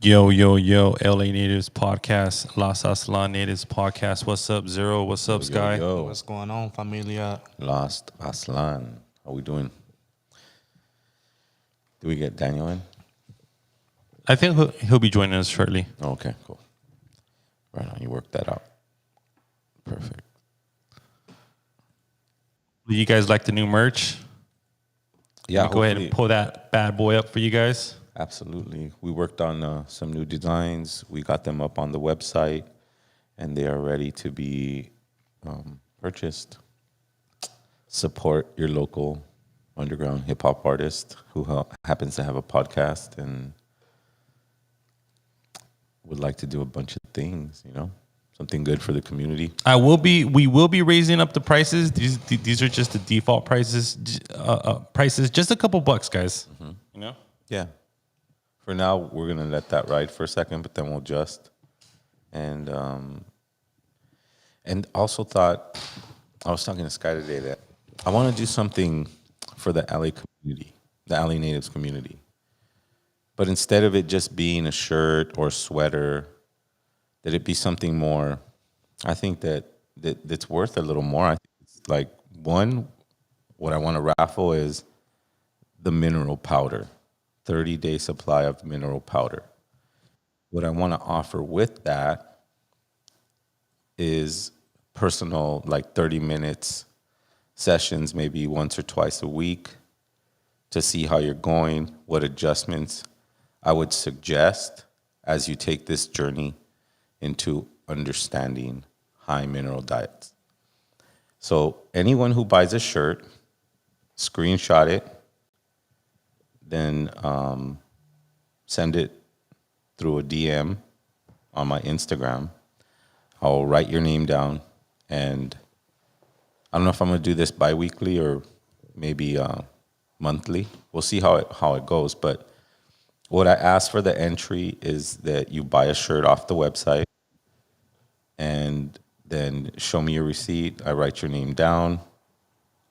Yo, yo, yo, LA Natives Podcast, Las Aslan Natives Podcast. What's up, Zero? What's up, Sky? What's going on, familia? Lost Aslan. How we doing? Do we get Daniel in? I think he'll be joining us shortly. Oh, okay, cool. Right on. You worked that out. Perfect. Do you guys like the new merch? Yeah, Go ahead and pull that bad boy up for you guys. Absolutely. We worked on some new designs. We got them up on the website, and they are ready to be purchased. Support your local underground hip hop artist who happens to have a podcast and would like to do a bunch of things, something good for the community. We will be raising up the prices. These are just the default prices. Prices, just a couple bucks, guys. Mm-hmm. Yeah. For now, we're gonna let that ride for a second, but then we'll adjust. And also thought, I was talking to Sky today that I want to do something for the LA community, the LA Natives community. But instead of it just being a shirt or sweater, that it be something more. I think that's worth a little more. I think it's like what I want to raffle is the mineral powder. 30-day supply of mineral powder. What I want to offer with that is personal, like 30 minutes sessions, maybe once or twice a week, to see how you're going, what adjustments I would suggest as you take this journey into understanding high mineral diets. So anyone who buys a shirt, screenshot it, then send it through a DM on my Instagram. I'll write your name down, and I don't know if I'm gonna do this bi-weekly or maybe monthly. We'll see how it goes. But what I ask for the entry is that you buy a shirt off the website, and then show me your receipt. I write your name down,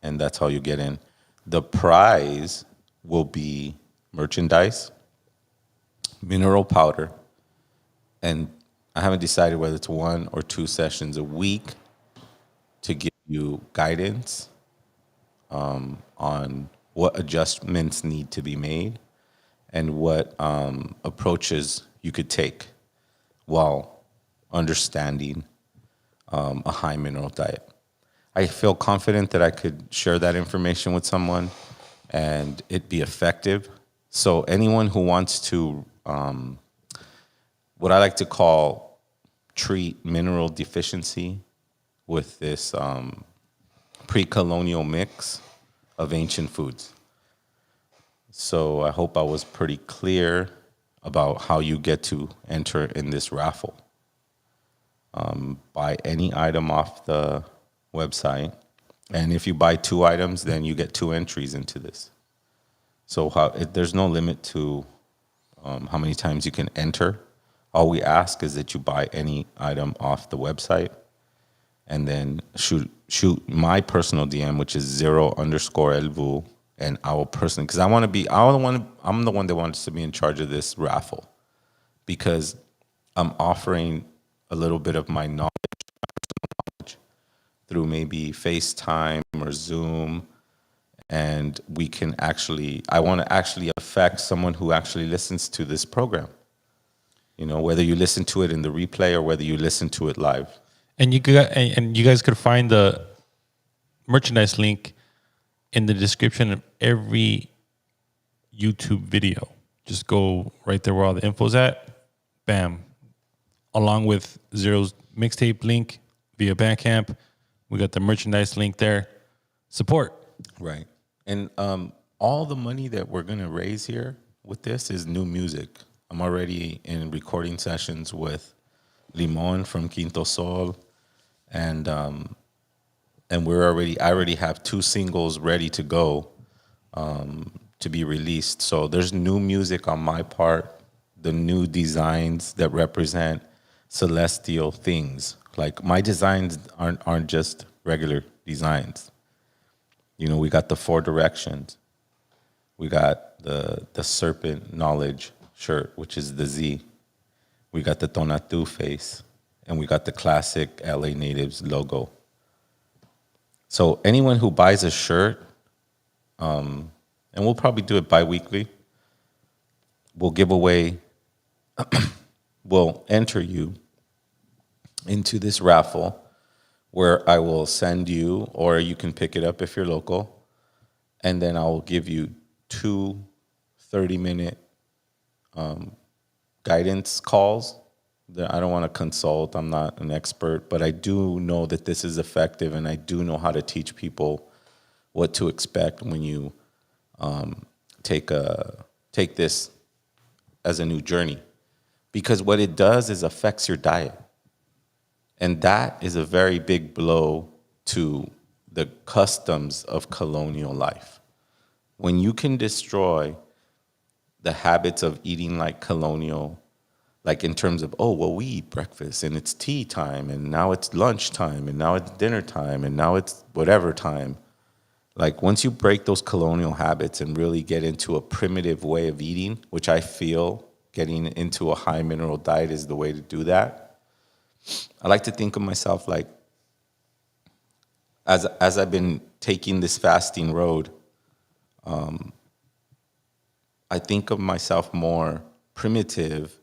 and that's how you get in. The prize will be merchandise, mineral powder, and I haven't decided whether it's 1 or 2 sessions a week to give you guidance on what adjustments need to be made and what approaches you could take while understanding a high mineral diet. I feel confident that I could share that information with someone and it be effective. So anyone who wants to, what I like to call treat mineral deficiency with this pre-colonial mix of ancient foods. So I hope I was pretty clear about how you get to enter in this raffle. Buy any item off the website. And if you buy 2 items, then you get 2 entries into this. So there's no limit to how many times you can enter. All we ask is that you buy any item off the website, and then shoot my personal DM, which is 0_Elvu, and I will personally, because I'm the one that wants to be in charge of this raffle, because I'm offering a little bit of my knowledge through maybe FaceTime or Zoom, and I want to actually affect someone who actually listens to this program. Whether you listen to it in the replay or whether you listen to it live. And you guys could find the merchandise link in the description of every YouTube video. Just go right there where all the info's at. Bam. Along with Zero's mixtape link via Bandcamp. We got the merchandise link there. Support. Right. And all the money that we're going to raise here with this is new music. I'm already in recording sessions with Limon from Quinto Sol. And I already have 2 singles ready to go to be released. So there's new music on my part, the new designs that represent celestial things. Like my designs aren't just regular designs. We got the 4 directions. We got the serpent knowledge shirt, which is the Z. we got the Tonatu face, and we got the classic LA Natives logo. So anyone who buys a shirt, and we'll probably do it bi-weekly, we'll give away, we'll enter you into this raffle where I will send you, or you can pick it up if you're local, and then I will give you 2 30-minute guidance calls. I don't want to consult. I'm not an expert, but I do know that this is effective, and I do know how to teach people what to expect when you take this as a new journey. Because what it does is affects your diet. And that is a very big blow to the customs of colonial life. When you can destroy the habits of eating like colonial, like in terms of, oh, well, we eat breakfast and it's tea time and now it's lunch time and now it's dinner time and now it's whatever time. Like once you break those colonial habits and really get into a primitive way of eating, which I feel getting into a high mineral diet is the way to do that. I like to think of myself like, as I've been taking this fasting road, I think of myself more primitive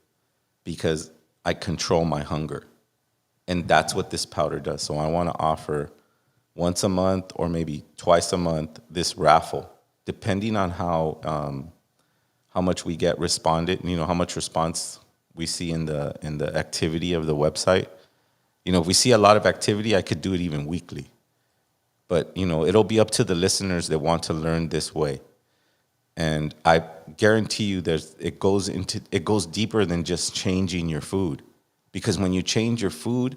because I control my hunger. And that's what this powder does. So I want to offer once a month or maybe twice a month this raffle, depending on how much we get responded, how much response we see in the activity of the website. If we see a lot of activity, I could do it even weekly. But, it'll be up to the listeners that want to learn this way. And I guarantee you it goes deeper than just changing your food. Because when you change your food,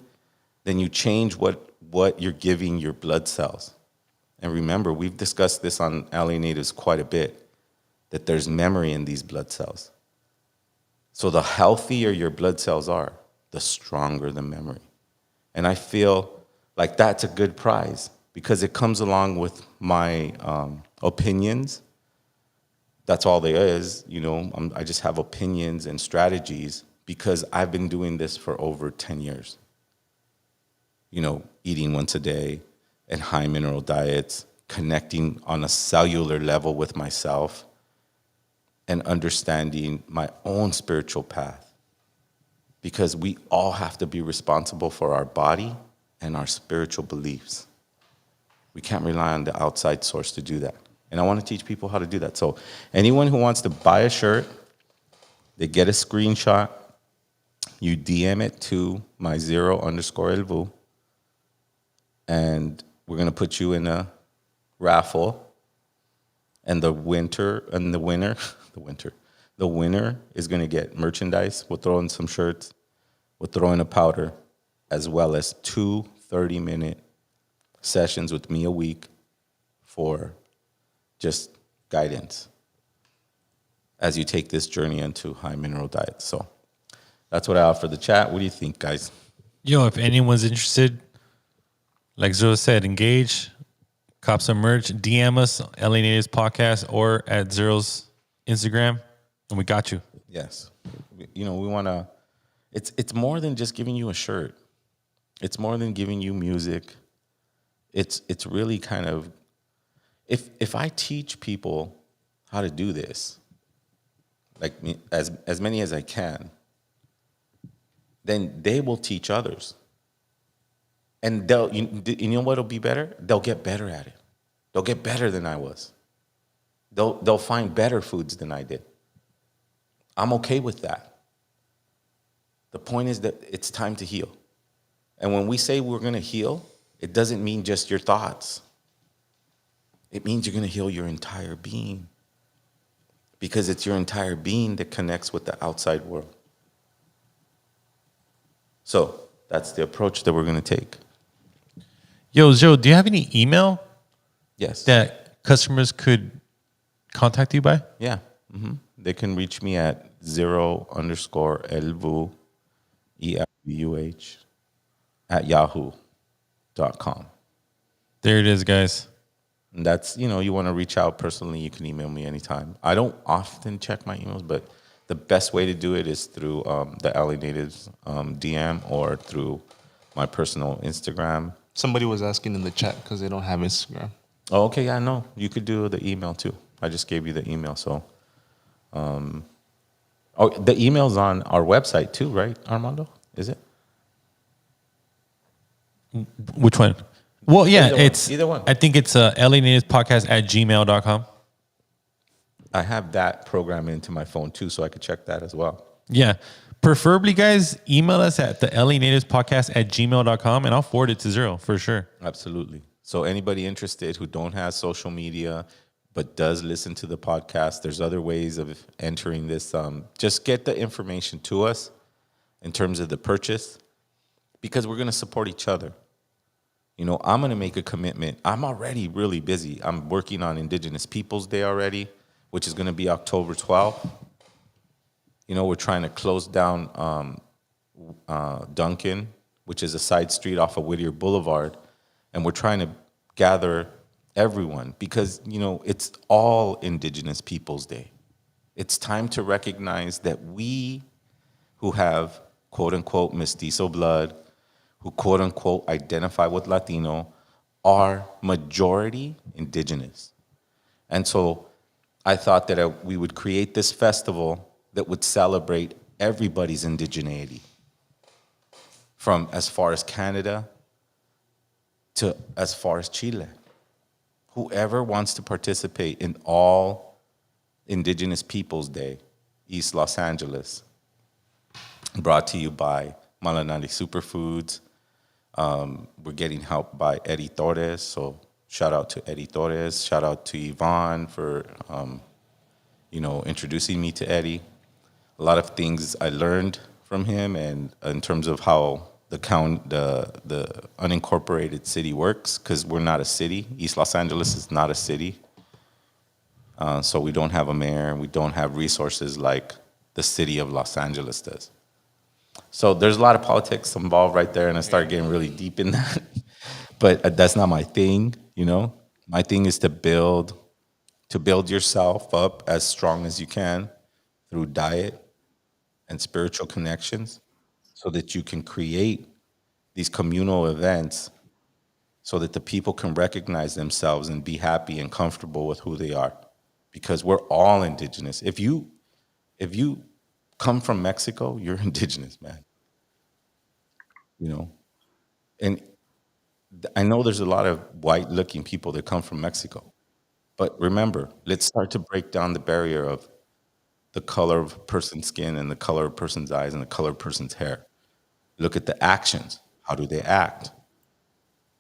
then you change what you're giving your blood cells. And remember, we've discussed this on LA Natives quite a bit, that there's memory in these blood cells. So the healthier your blood cells are, the stronger the memory. And I feel like that's a good prize because it comes along with my opinions. That's all there is, I just have opinions and strategies because I've been doing this for over 10 years. Eating once a day and high mineral diets, connecting on a cellular level with myself and understanding my own spiritual path. Because we all have to be responsible for our body and our spiritual beliefs. We can't rely on the outside source to do that. And I want to teach people how to do that. So anyone who wants to buy a shirt, they get a screenshot, you DM it to my 0_elvu, and we're going to put you in a raffle, and the winner is going to get merchandise. We'll throw in some shirts. We'll throw in a powder, as well as 2 30-minute sessions with me a week for just guidance as you take this journey into high mineral diets. So that's what I offer the chat. What do you think, guys? If anyone's interested, like Zero said, engage, cop some merch, DM us, LA Natives Podcast, or at Zero's Instagram, and we got you. Yes. We want to, it's more than just giving you a shirt. It's more than giving you music. It's really kind of, if I teach people how to do this, like me, as many as I can, then they will teach others. And they'll, you know what'll be better? They'll get better at it. They'll get better than I was. They'll find better foods than I did. I'm okay with that. The point is that it's time to heal. And when we say we're going to heal, it doesn't mean just your thoughts. It means you're going to heal your entire being. Because it's your entire being that connects with the outside world. So that's the approach that we're going to take. Yo, Joe, do you have any email Yes. that customers could contact you by? Yeah. Mm-hmm. They can reach me at 0_elvu, ELVUH, at yahoo.com. There it is, guys. And that's, you want to reach out personally, you can email me anytime. I don't often check my emails, but the best way to do it is through the LA Natives DM or through my personal Instagram. Somebody was asking in the chat because they don't have Instagram. Oh, okay, yeah, no, you could do the email too. I just gave you the email, so. Oh, the email's on our website too, right, Armando? Is it? Which one? Well, yeah, Either one, it's either one. I think it's LA Natives Podcast at gmail.com. I have that program into my phone too, so I could check that as well. Yeah. Preferably, guys, email us at the LA Natives Podcast at gmail.com and I'll forward it to Zero for sure. Absolutely. So anybody interested who don't have social media but does listen to the podcast, there's other ways of entering this. Just get the information to us in terms of the purchase because we're going to support each other. You know, I'm going to make a commitment. I'm already really busy. I'm working on Indigenous Peoples Day already, which is going to be October 12th. You know, we're trying to close down Duncan, which is a side street off of Whittier Boulevard. And we're trying to gather everyone because, you know, it's all Indigenous Peoples Day. It's time to recognize that we who have, quote unquote, mestizo blood, who, quote unquote, identify with Latino, are majority Indigenous. And so I thought that we would create this festival that would celebrate everybody's indigeneity, from as far as Canada to as far as Chile. Whoever wants to participate in all Indigenous Peoples Day, East Los Angeles, brought to you by Malanali Superfoods. We're getting help by Eddie Torres, so shout out to Eddie Torres. Shout out to Yvonne for, introducing me to Eddie. A lot of things I learned from him, and in terms of how the unincorporated city works, because we're not a city. East Los Angeles is not a city. So we don't have a mayor, and we don't have resources like the city of Los Angeles does. So there's a lot of politics involved right there, and I started getting really deep in that. But that's not my thing, you know? My thing is to build yourself up as strong as you can through diet and spiritual connections so that you can create these communal events so that the people can recognize themselves and be happy and comfortable with who they are. Because we're all Indigenous. If you come from Mexico, you're Indigenous, man. You know? And I know there's a lot of white-looking people that come from Mexico. But remember, let's start to break down the barrier of the color of a person's skin and the color of a person's eyes and the color of a person's hair. Look at the actions. How do they act?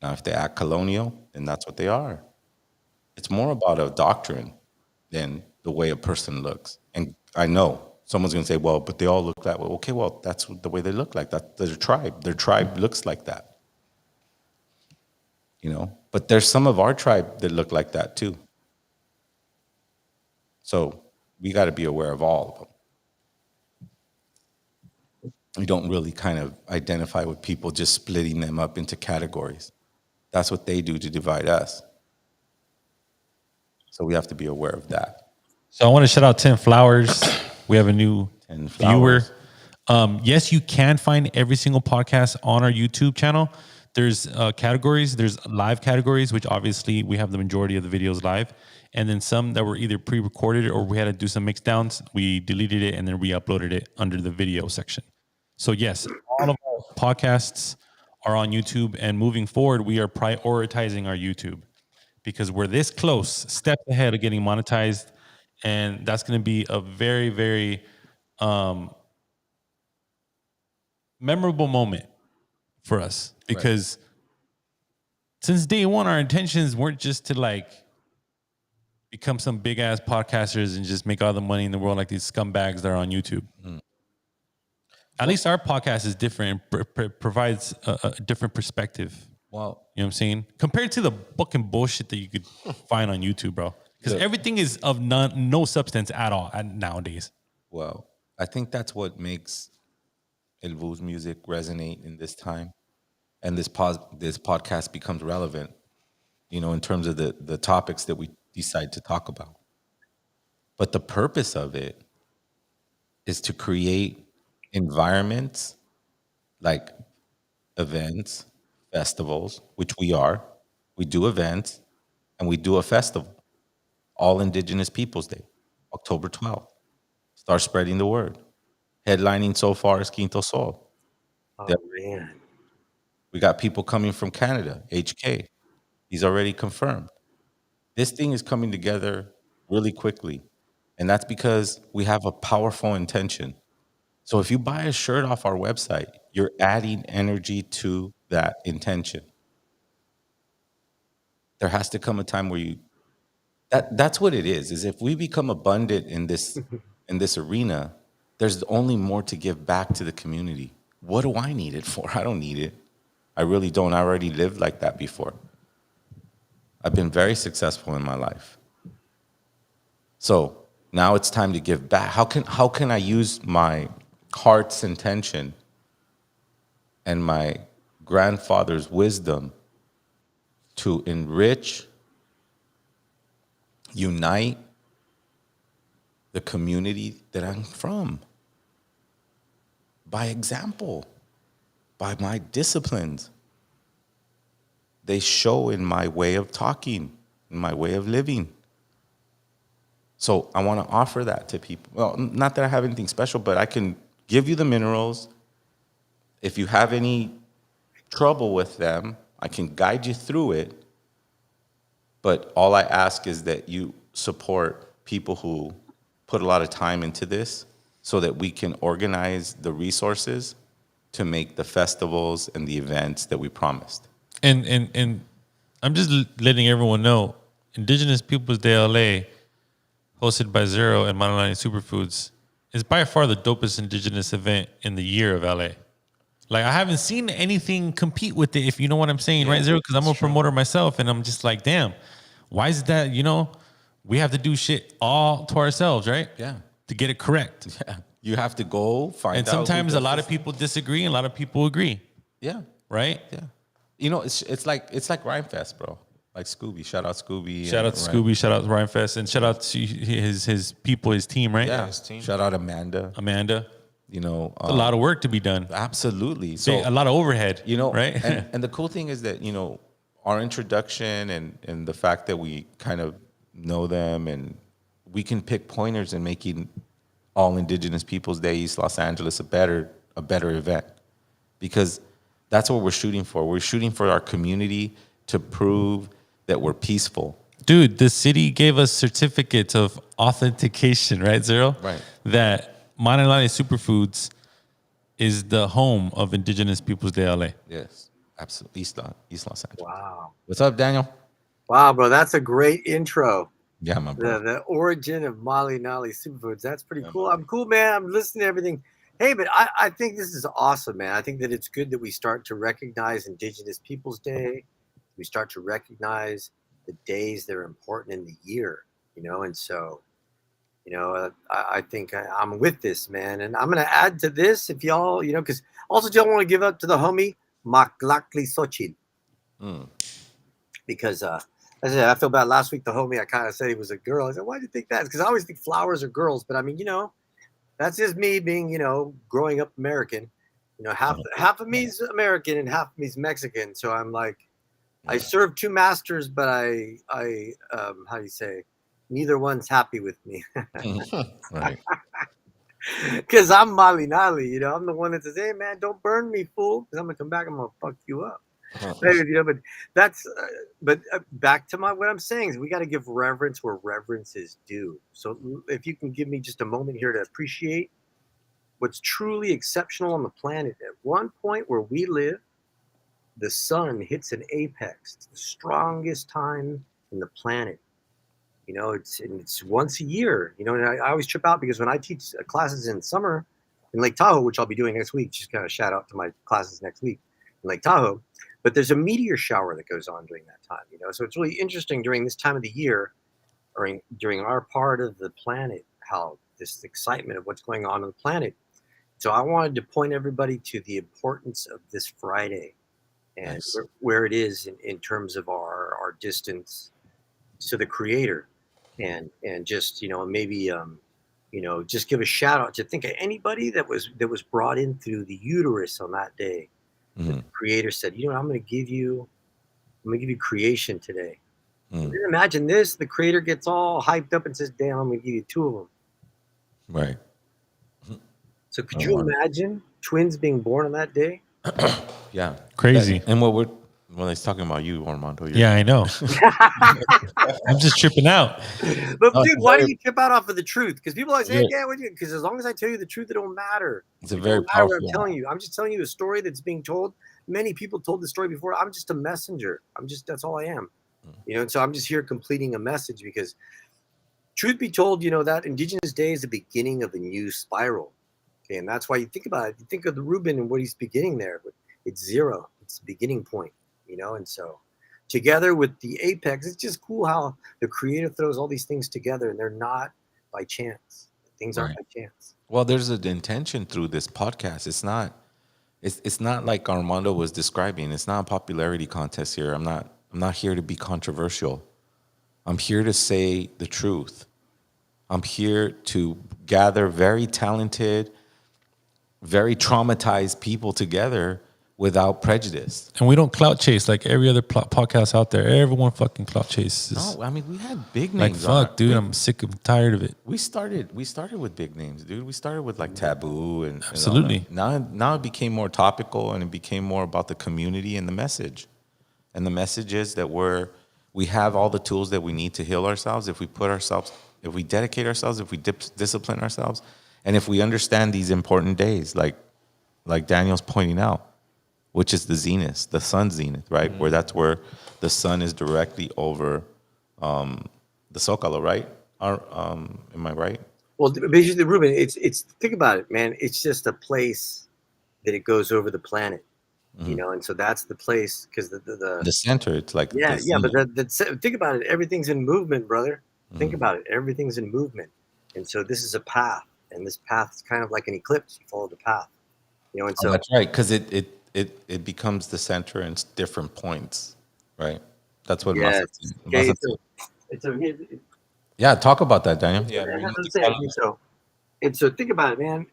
Now, if they act colonial, then that's what they are. It's more about a doctrine than the way a person looks. And I know someone's going to say, well, but they all look that way. Okay, well, that's the way they look like. That's their tribe. Their tribe looks like that. You know? But there's some of our tribe that look like that too. So we got to be aware of all of them. We don't really kind of identify with people just splitting them up into categories. That's what they do to divide us. So we have to be aware of that. So I want to shout out 10 Flowers. We have a new 10 viewer. Flowers. Yes, you can find every single podcast on our YouTube channel. There's categories. There's live categories, which obviously we have the majority of the videos live. And then some that were either pre-recorded or we had to do some mix downs. We deleted it and then re-uploaded it under the video section. So yes, all of our podcasts are on YouTube. And moving forward, we are prioritizing our YouTube because we're this close, steps ahead of getting monetized. And that's going to be a very, very memorable moment for us because since day one, our intentions weren't just to become some big ass podcasters and just make all the money in the world like these scumbags that are on YouTube. At least our podcast is different and provides a different perspective. Well, You know what I'm saying? Compared to the fucking bullshit that you could find on YouTube, bro. Because everything is of no substance at all nowadays. well, I think that's what makes El Vu's music resonate in this time. And this podcast becomes relevant, you know, in terms of the topics that we decide to talk about. But the purpose of it is to create environments like events, festivals, which we are. We do events and we do a festival, All Indigenous Peoples Day, October 12th. Start spreading the word. Headlining so far is Quinto Sol. Oh man. We got people coming from Canada, HK. He's already confirmed. This thing is coming together really quickly. And that's because we have a powerful intention. So if you buy a shirt off our website, you're adding energy to that intention. There has to come a time where that's what it is if we become abundant in this arena, there's only more to give back to the community. What do I need it for? I don't need it. I really don't. I already lived like that before. I've been very successful in my life. So now it's time to give back. How can I use my heart's intention and my grandfather's wisdom to enrich, unite the community that I'm from? By example, by my disciplines. They show in my way of talking, in my way of living. So I want to offer that to people. Well, not that I have anything special, but I can give you the minerals. If you have any trouble with them, I can guide you through it. But all I ask is that you support people who put a lot of time into this so that we can organize the resources to make the festivals and the events that we promised. And I'm just letting everyone know, Indigenous Peoples Day LA, hosted by Zero and Manalani Superfoods, is by far the dopest Indigenous event in the year of LA. Like, I haven't seen anything compete with it, if you know what I'm saying, right, Zero? Because I'm a promoter myself, and I'm just like, damn, why is that, we have to do shit all to ourselves, right? Yeah. To get it correct. Yeah. You have to go find out. And sometimes a lot of people disagree and a lot of people agree. Yeah. Right? Yeah. It's like Rhymefest, bro. Like Scooby. Shout out Scooby. Shout out to Scooby. Shout out to Rhymefest. And shout out to his people, his team, right? Yeah. His team. Shout out Amanda. It's a lot of work to be done. Absolutely. So a lot of overhead, right? and the cool thing is that, our introduction and the fact that we kind of know them and we can pick pointers in making All Indigenous Peoples Day East Los Angeles a better event, because that's what we're shooting for. We're shooting for our community to prove that we're peaceful. Dude, the city gave us certificates of authentication, right, Zero? Right. That Manalani Superfoods is the home of Indigenous Peoples Day LA. Yes, absolutely. East Los Angeles. Wow. What's up, Daniel? Wow, bro, that's a great intro. Yeah, my bro. The origin of Manalani Superfoods. That's pretty cool. I'm cool, man. I'm listening to everything. Hey, but I think this is awesome, man. I think that it's good that we start to recognize Indigenous Peoples Day. We start to recognize the days that are important in the year, and so, I think I'm with this, man. And I'm going to add to this if y'all, because also don't want to give up to the homie Maklakli Xochitl. Because I feel bad. Last week, the homie, I kind of said he was a girl. I said, why do you think that? Because I always think flowers are girls. But I mean, that's just me being, growing up American. Half of me is American and half of me is Mexican. So I'm like, I serve two masters, but I how do you say? Neither one's happy with me. Right. Because I'm Malinali, I'm the one that says, hey, man, don't burn me, fool. Because I'm going to come back, I'm going to fuck you up. But that's, back to what I'm saying is we got to give reverence where reverence is due. So if you can give me just a moment here to appreciate what's truly exceptional on the planet. At one point where we live, the sun hits an apex. It's the strongest time in the planet. It's once a year. And I always trip out because when I teach classes in summer in Lake Tahoe, which I'll be doing next week, just kind of shout out to my classes next week in Lake Tahoe. But there's a meteor shower that goes on during that time. So it's really interesting during this time of the year, or during our part of the planet, how this excitement of what's going on the planet. So I wanted to point everybody to the importance of this Friday and Nice. where it is in terms of our distance to the Creator, and just maybe just give a shout out to think of anybody that was brought in through the uterus on that day. Mm-hmm. The creator said, I'm going to give you creation today. Mm. Then imagine this, the creator gets all hyped up and says, damn, I'm going to give you 2 of them. Right. So could you imagine twins being born on that day? Yeah. Crazy. And when he's talking about you, Armando. Yeah, I know. I'm just tripping out. But No, dude, it's why very- do you trip out off of the truth? Because people always say, Yeah. because as long as I tell you the truth, it don't matter. It's a It very don't matter what powerful. I'm telling you. I'm just telling you a story that's being told. Many people told the story before. I'm just a messenger. That's all I am. And so I'm just here completing a message because truth be told, that Indigenous Day is the beginning of a new spiral. Okay, and that's why you think about it. You think of the Reuben and what he's beginning there, but it's 0. It's the beginning point, and so together with the apex, it's just cool how the creator throws all these things together and they're not by chance. Things aren't by chance. Well, there's an intention through this podcast. It's not like Armando was describing. It's not a popularity contest here. I'm not here to be controversial. I'm here to say the truth. I'm here to gather very talented, very traumatized people together without prejudice. And we don't clout chase like every other podcast out there. Everyone fucking clout chases. No, I mean, we had big like names. fuck, dude. I'm sick and tired of it. We started with big names, dude. We started with like Taboo and Absolutely. Now it became more topical and it became more about the community and the message. And the message is that we have all the tools that we need to heal ourselves if we dedicate ourselves, if we discipline ourselves, and if we understand these important days, like Daniel's pointing out, which is the zenith, the sun zenith, right? Mm-hmm. Where the sun is directly over the Zócalo, right? Am I right? Well, basically, Ruben, it's think about it, man. It's just a place that it goes over the planet, and so that's the place because the center. It's like but think about it. Everything's in movement, brother. Think about it. Everything's in movement, and so this is a path, and this path is kind of like an eclipse. You follow the path, and so that's right, because it becomes the center in different points, right? That's what. Yes. Okay, yeah, talk about that, Daniel. Yeah. So think about it, man.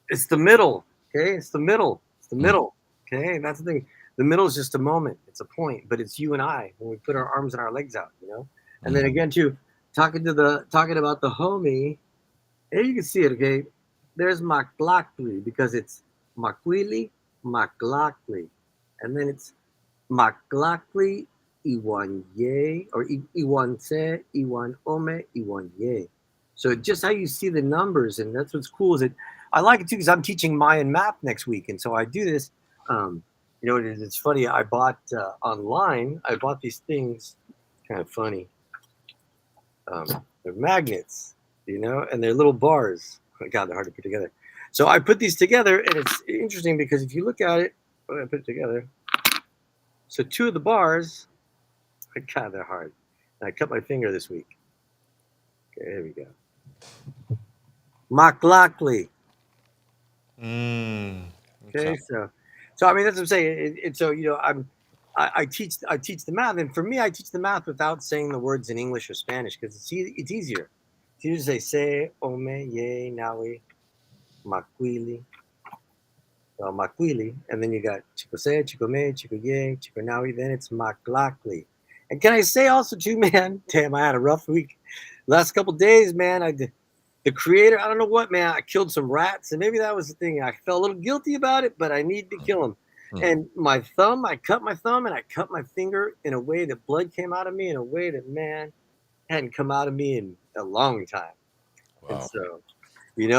It's the middle. Okay, it's the middle. It's the middle. Okay, and that's the thing. The middle is just a moment. It's a point, but it's you and I when we put our arms and our legs out, And then again, too, talking about the homie. Here you can see it. Okay, there's Maklakli because it's Makwili, Maklakli, and then it's Maklakli Iwanye or Iwanse, Iwan Ome, Iwanye. So just how you see the numbers, and that's what's cool is that I like it too because I'm teaching Mayan math next week, and so I do this. It's funny. I bought online. I bought these things. Kind of funny. They're magnets, and they're little bars. Oh God, they're hard to put together. So I put these together, and it's interesting because if you look at it, when I put it together, so 2 of the bars, God, they're hard. And I cut my finger this week. Okay, here we go. Maklakli. Okay, so I mean that's what I'm saying. And so I teach the math, and for me, I teach the math without saying the words in English or Spanish because it's easier. It's easier to say se, ome, ye, nawi, makwili, makwili, and then you got chico se, chico me, chico ye, chico nawi. Then it's maklakli. And can I say also too, man? Damn, I had a rough week. Last couple days, man. The creator, I don't know what, man. I killed some rats, and maybe that was the thing. I felt a little guilty about it, but I needed to kill them. And my thumb, I cut my thumb, and I cut my finger in a way that blood came out of me in a way that, man, hadn't come out of me in a long time. Wow. And so,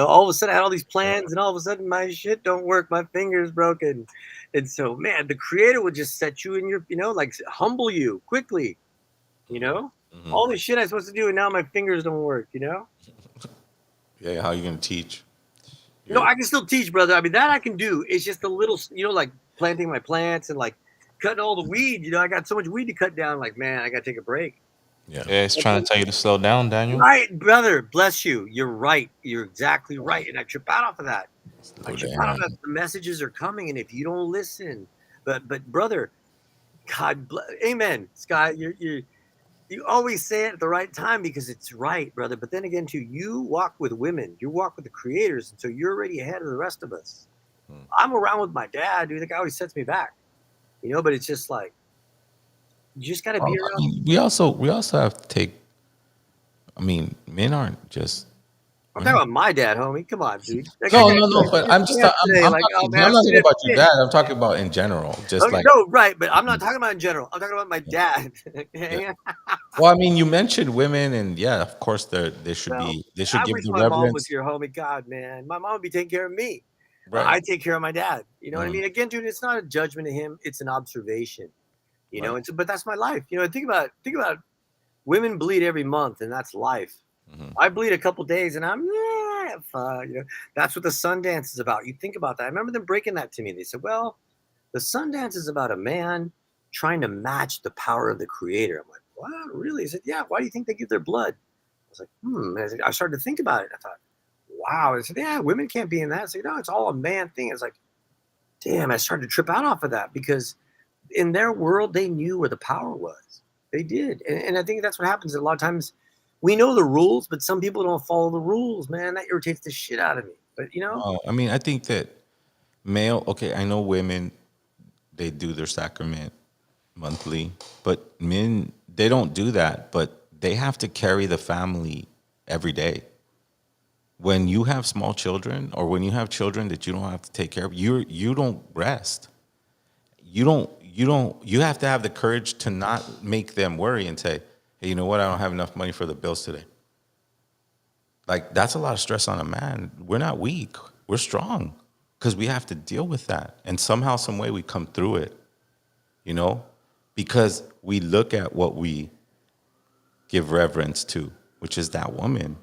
all of a sudden I had all these plans, and all of a sudden my shit don't work. My finger's broken. And so, man, the creator would just set you in your, like humble you quickly, all the shit I'm supposed to do, and now my fingers don't work, Yeah, how are you going to teach? No, I can still teach, brother. I mean, that I can do. It's just a little, like planting my plants and like cutting all the weed. I got so much weed to cut down. Like, man, I got to take a break. Yeah, it's trying to tell you to slow down, Daniel. Right, brother. Bless you. You're right. You're exactly right. And I trip out off of that. The messages are coming, and if you don't listen, but brother, God bless. Amen, Scott. You always say it at the right time because it's right, brother. But then again, too, you walk with women, you walk with the creators, and so you're already ahead of the rest of us. I'm around with my dad, dude. The guy always sets me back, but it's just like you just got to be Well, I around. mean, we also have to take. I mean, men aren't just. I'm talking about my dad, homie. Come on, dude. That guy No, got no, no. But I'm just. today, I'm like, oh talking. man, I'm I'm not sitting talking at about the your gym. dad. I'm talking about in general. Just Okay, like. no, right, but I'm not talking about in general. I'm talking about my dad. Yeah. Okay? Well, I mean, you mentioned women, and yeah, of course, they should Well, be. They should I give wish the my mom was reverence. here, homie. God, man, my mom would be taking care of me. Right. I take care of my dad. You know what I Mm, mean? Again, dude, it's not a judgment of him; it's an observation. right. But that's my life. Think about women bleed every month, and that's life. Hmm. I bleed a couple days, and that's what the Sundance is about. You think about that. I remember them breaking that to me. They said, "Well, the Sundance is about a man trying to match the power of the creator." I'm like, "What? Really?" He said, "Yeah. Why do you think they give their blood?" I was like, "Hmm." And I started to think about it. I thought, "Wow." I said, "Yeah, women can't be in that." I said, "No, it's all a man thing." It's like, damn. I started to trip out off of that because in their world, they knew where the power was. They did, and I think that's what happens. A lot of times, we know the rules, but some people don't follow the rules. Man, that irritates the shit out of me. But No, I mean, I think that male. Okay, I know women. They do their sacrament monthly, but men they don't do that. But they have to carry the family every day. When you have small children, or when you have children that you don't have to take care of, you don't rest. You have to have the courage to not make them worry and say, hey, you know what, I don't have enough money for the bills today. Like, that's a lot of stress on a man. We're not weak, we're strong, because we have to deal with that, and somehow, some way, we come through it, you know because we look at what we give reverence to, which is that woman.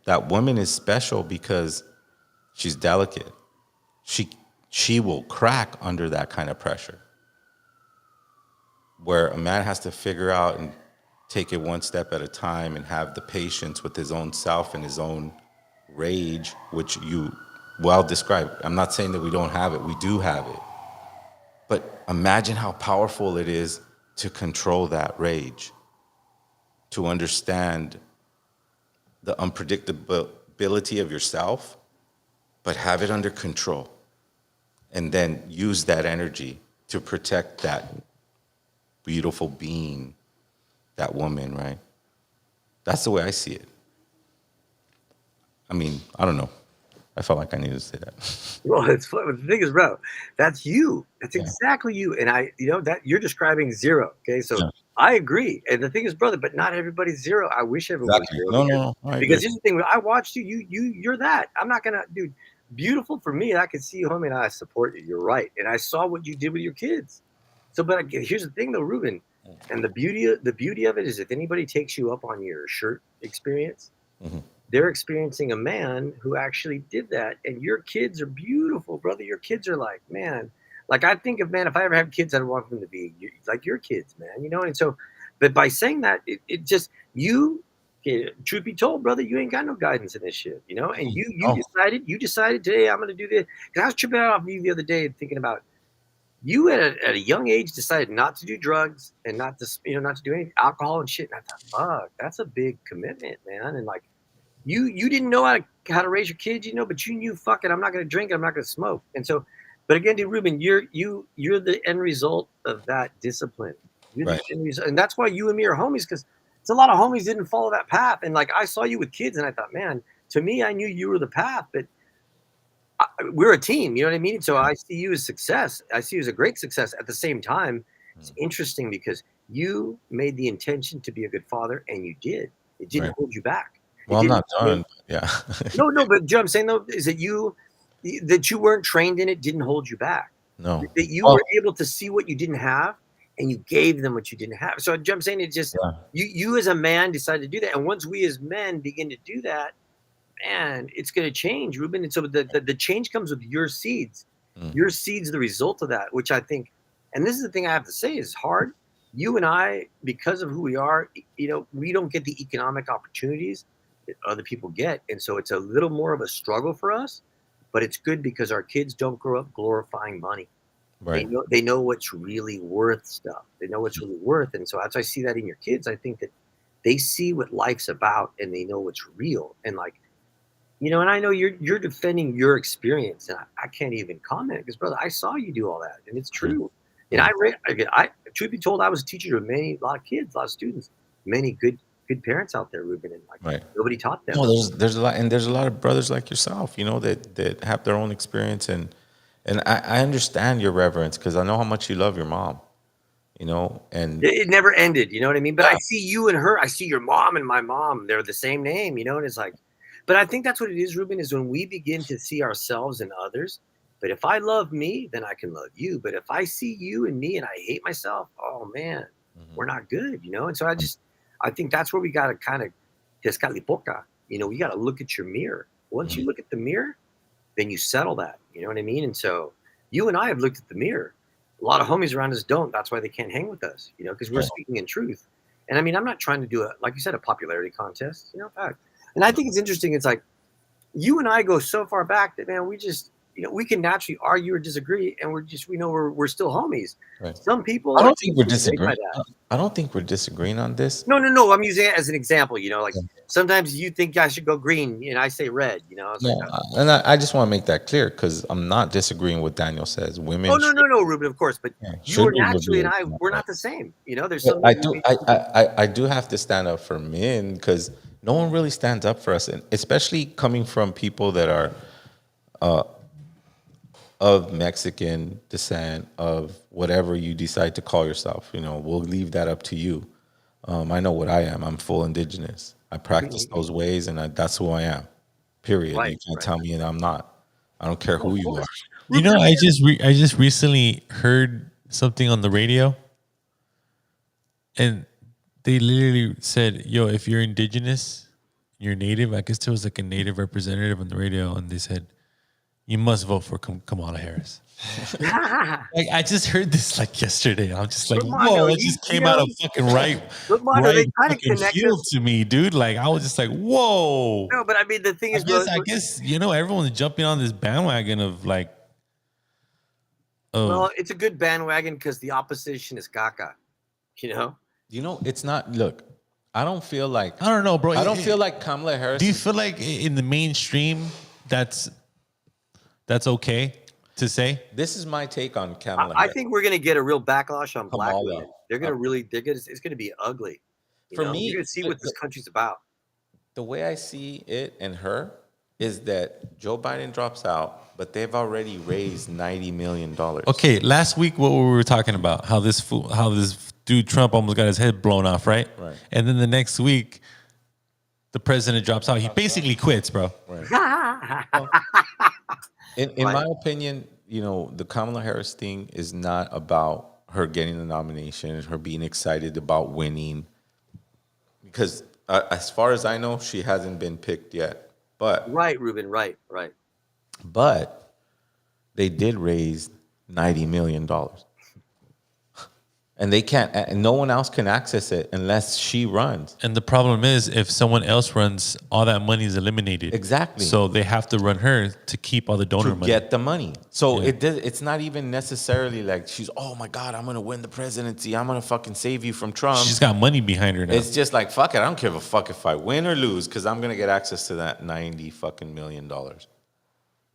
That woman is special because she's delicate. She will crack under that kind of pressure, where a man has to figure out and take it one step at a time and have the patience with his own self and his own rage, which you well described. I'm not saying that we don't have it. We do have it. But imagine how powerful it is to control that rage, to understand the unpredictability of yourself, but have it under control, and then use that energy to protect that beautiful being, that woman, right? That's the way I see it. I mean, I don't know. I felt like I needed to say that. well, it's the thing is, bro, that's you. That's Yeah. exactly you. And that you're describing zero. Okay, so Yeah. I agree. And the thing is, brother, but not everybody's zero. I wish everyone was Exactly. zero No, because no, no. I agree. because here's the thing. I watched you. You're that. I'm not gonna, dude. Beautiful for me. I can see you, homie, and I support you. You're right. And I saw what you did with your kids. So, but here's the thing, though, Ruben. And the beauty of it is, if anybody takes you up on your shirt experience, Mhm. they're experiencing a man who actually did that. And your kids are beautiful, brother. Your kids are like, man, like I think of, man, if I ever have kids, I'd want them to be like your kids, man, And so, but by saying that, it just, truth be told, brother, you ain't got no guidance in this shit. And Oh, you decided today, I'm going to do this. Cause I was tripping out off you the other day and thinking about you at a young age decided not to do drugs and not to do any alcohol and shit. And I thought, fuck, that's a big commitment, man. And like, you didn't know how to raise your kids, but you knew, fuck it, I'm not going to drink, I'm not going to smoke. And so, but again, dude, Ruben, you're the end result of that discipline. You're the right. end result, and that's why you and me are homies, because it's a lot of homies didn't follow that path. And like I saw you with kids, and I thought, man, to me, I knew you were the path, but we're a team. You know what I mean? So I see you as success. I see you as a great success. At the same time, it's interesting because you made the intention to be a good father, and you did. It didn't Right. hold you back. It Well, I'm didn't. not done. Yeah. No, but Joe, I'm saying though is that you weren't trained in it didn't hold you back. No. That you Well, were able to see what you didn't have, and you gave them what you didn't have. So Joe, I'm saying it just yeah. you as a man decided to do that, and once we as men begin to do that, man, it's going to change, Ruben. And so the change comes with your seeds. Mm, Your seeds, the result of that, which I think, and this is the thing I have to say is hard. You and I, because of who we are, we don't get the economic opportunities that other people get. And so it's a little more of a struggle for us, but it's good because our kids don't grow up glorifying money. Right. They know what's really worth stuff. They know what's really worth. And so as I see that in your kids, I think that they see what life's about and they know what's real. And like, and I know you're defending your experience, and I can't even comment because, brother, I saw you do all that, and it's true. And I truth be told, I was a teacher to a lot of kids, a lot of students, many good parents out there, Ruben, and like nobody taught them. No, there's a lot, and there's a lot of brothers like yourself, that have their own experience, and I understand your reverence because I know how much you love your mom, and it never ended. You know what I mean? But I see you and her. I see your mom and my mom. They're the same name, and it's like. But I think that's what it is, Ruben, is when we begin to see ourselves in others. But if I love me, then I can love you. But if I see you and me and I hate myself, oh, man, we're not good, And so I think that's where we got to kind of, descalipoca, you got to look at your mirror. Once you look at the mirror, then you settle that, you know what I mean? And so you and I have looked at the mirror. A lot of homies around us don't. That's why they can't hang with us, because we're speaking in truth. And I mean, I'm not trying to do like you said, a popularity contest, fact. And I think it's interesting. It's like you and I go so far back that, man, we just, we can naturally argue or disagree, and we know we're still homies. Right. Some people. I don't think we're disagreeing. I don't think we're disagreeing on this. No. I'm using it as an example. Like sometimes you think I should go green, and I say red. And I just want to make that clear because I'm not disagreeing with Daniel says. Women. Oh no, Ruben, of course, but you are naturally and I, we're not the same. There's something. I do have to stand up for men because no one really stands up for us, and especially coming from people that are of Mexican descent, of whatever you decide to call yourself. We'll leave that up to you. I know what I am. I'm full indigenous. I practice those ways, and that's who I am. Period. You can't tell me that I'm not. I don't care who you are. I just recently heard something on the radio, and they literally said, "Yo, if you're indigenous, you're native." I guess there was like a native representative on the radio, and they said, "You must vote for Kamala Harris." Like I just heard this like yesterday. I'm just like, whoa! It just came out of fucking right fucking field to me, dude. Like I was just like, whoa. No, but I mean the thing is, I guess everyone's jumping on this bandwagon of like. Well, it's a good bandwagon because the opposition is caca. It's not. Look, I don't feel like. I don't know, bro. I don't feel like Kamala Harris. Do you feel like in the mainstream that's okay to say? This is my take on Kamala Harris. I think we're gonna get a real backlash on black women. They're gonna it's gonna be ugly. For me, you're gonna see what this country's about. The way I see it and her is that Joe Biden drops out, but they've already raised $90 million. Okay, last week what we were talking about, how this dude Trump almost got his head blown off, right? Right. And then the next week, the president drops out. He basically quits, bro. Right. In my opinion, the Kamala Harris thing is not about her getting the nomination, her being excited about winning. Because as far as I know, she hasn't been picked yet. But right, Ruben, right. But they did raise $90 million. And they can't, and no one else can access it unless she runs. And the problem is, if someone else runs, all that money is eliminated. Exactly. So they have to run her to keep all the donor money. To get the money. So it's not even necessarily like she's, oh my God, I'm going to win the presidency. I'm going to fucking save you from Trump. She's got money behind her now. It's just like, fuck it. I don't give a fuck if I win or lose because I'm going to get access to that $90 fucking million.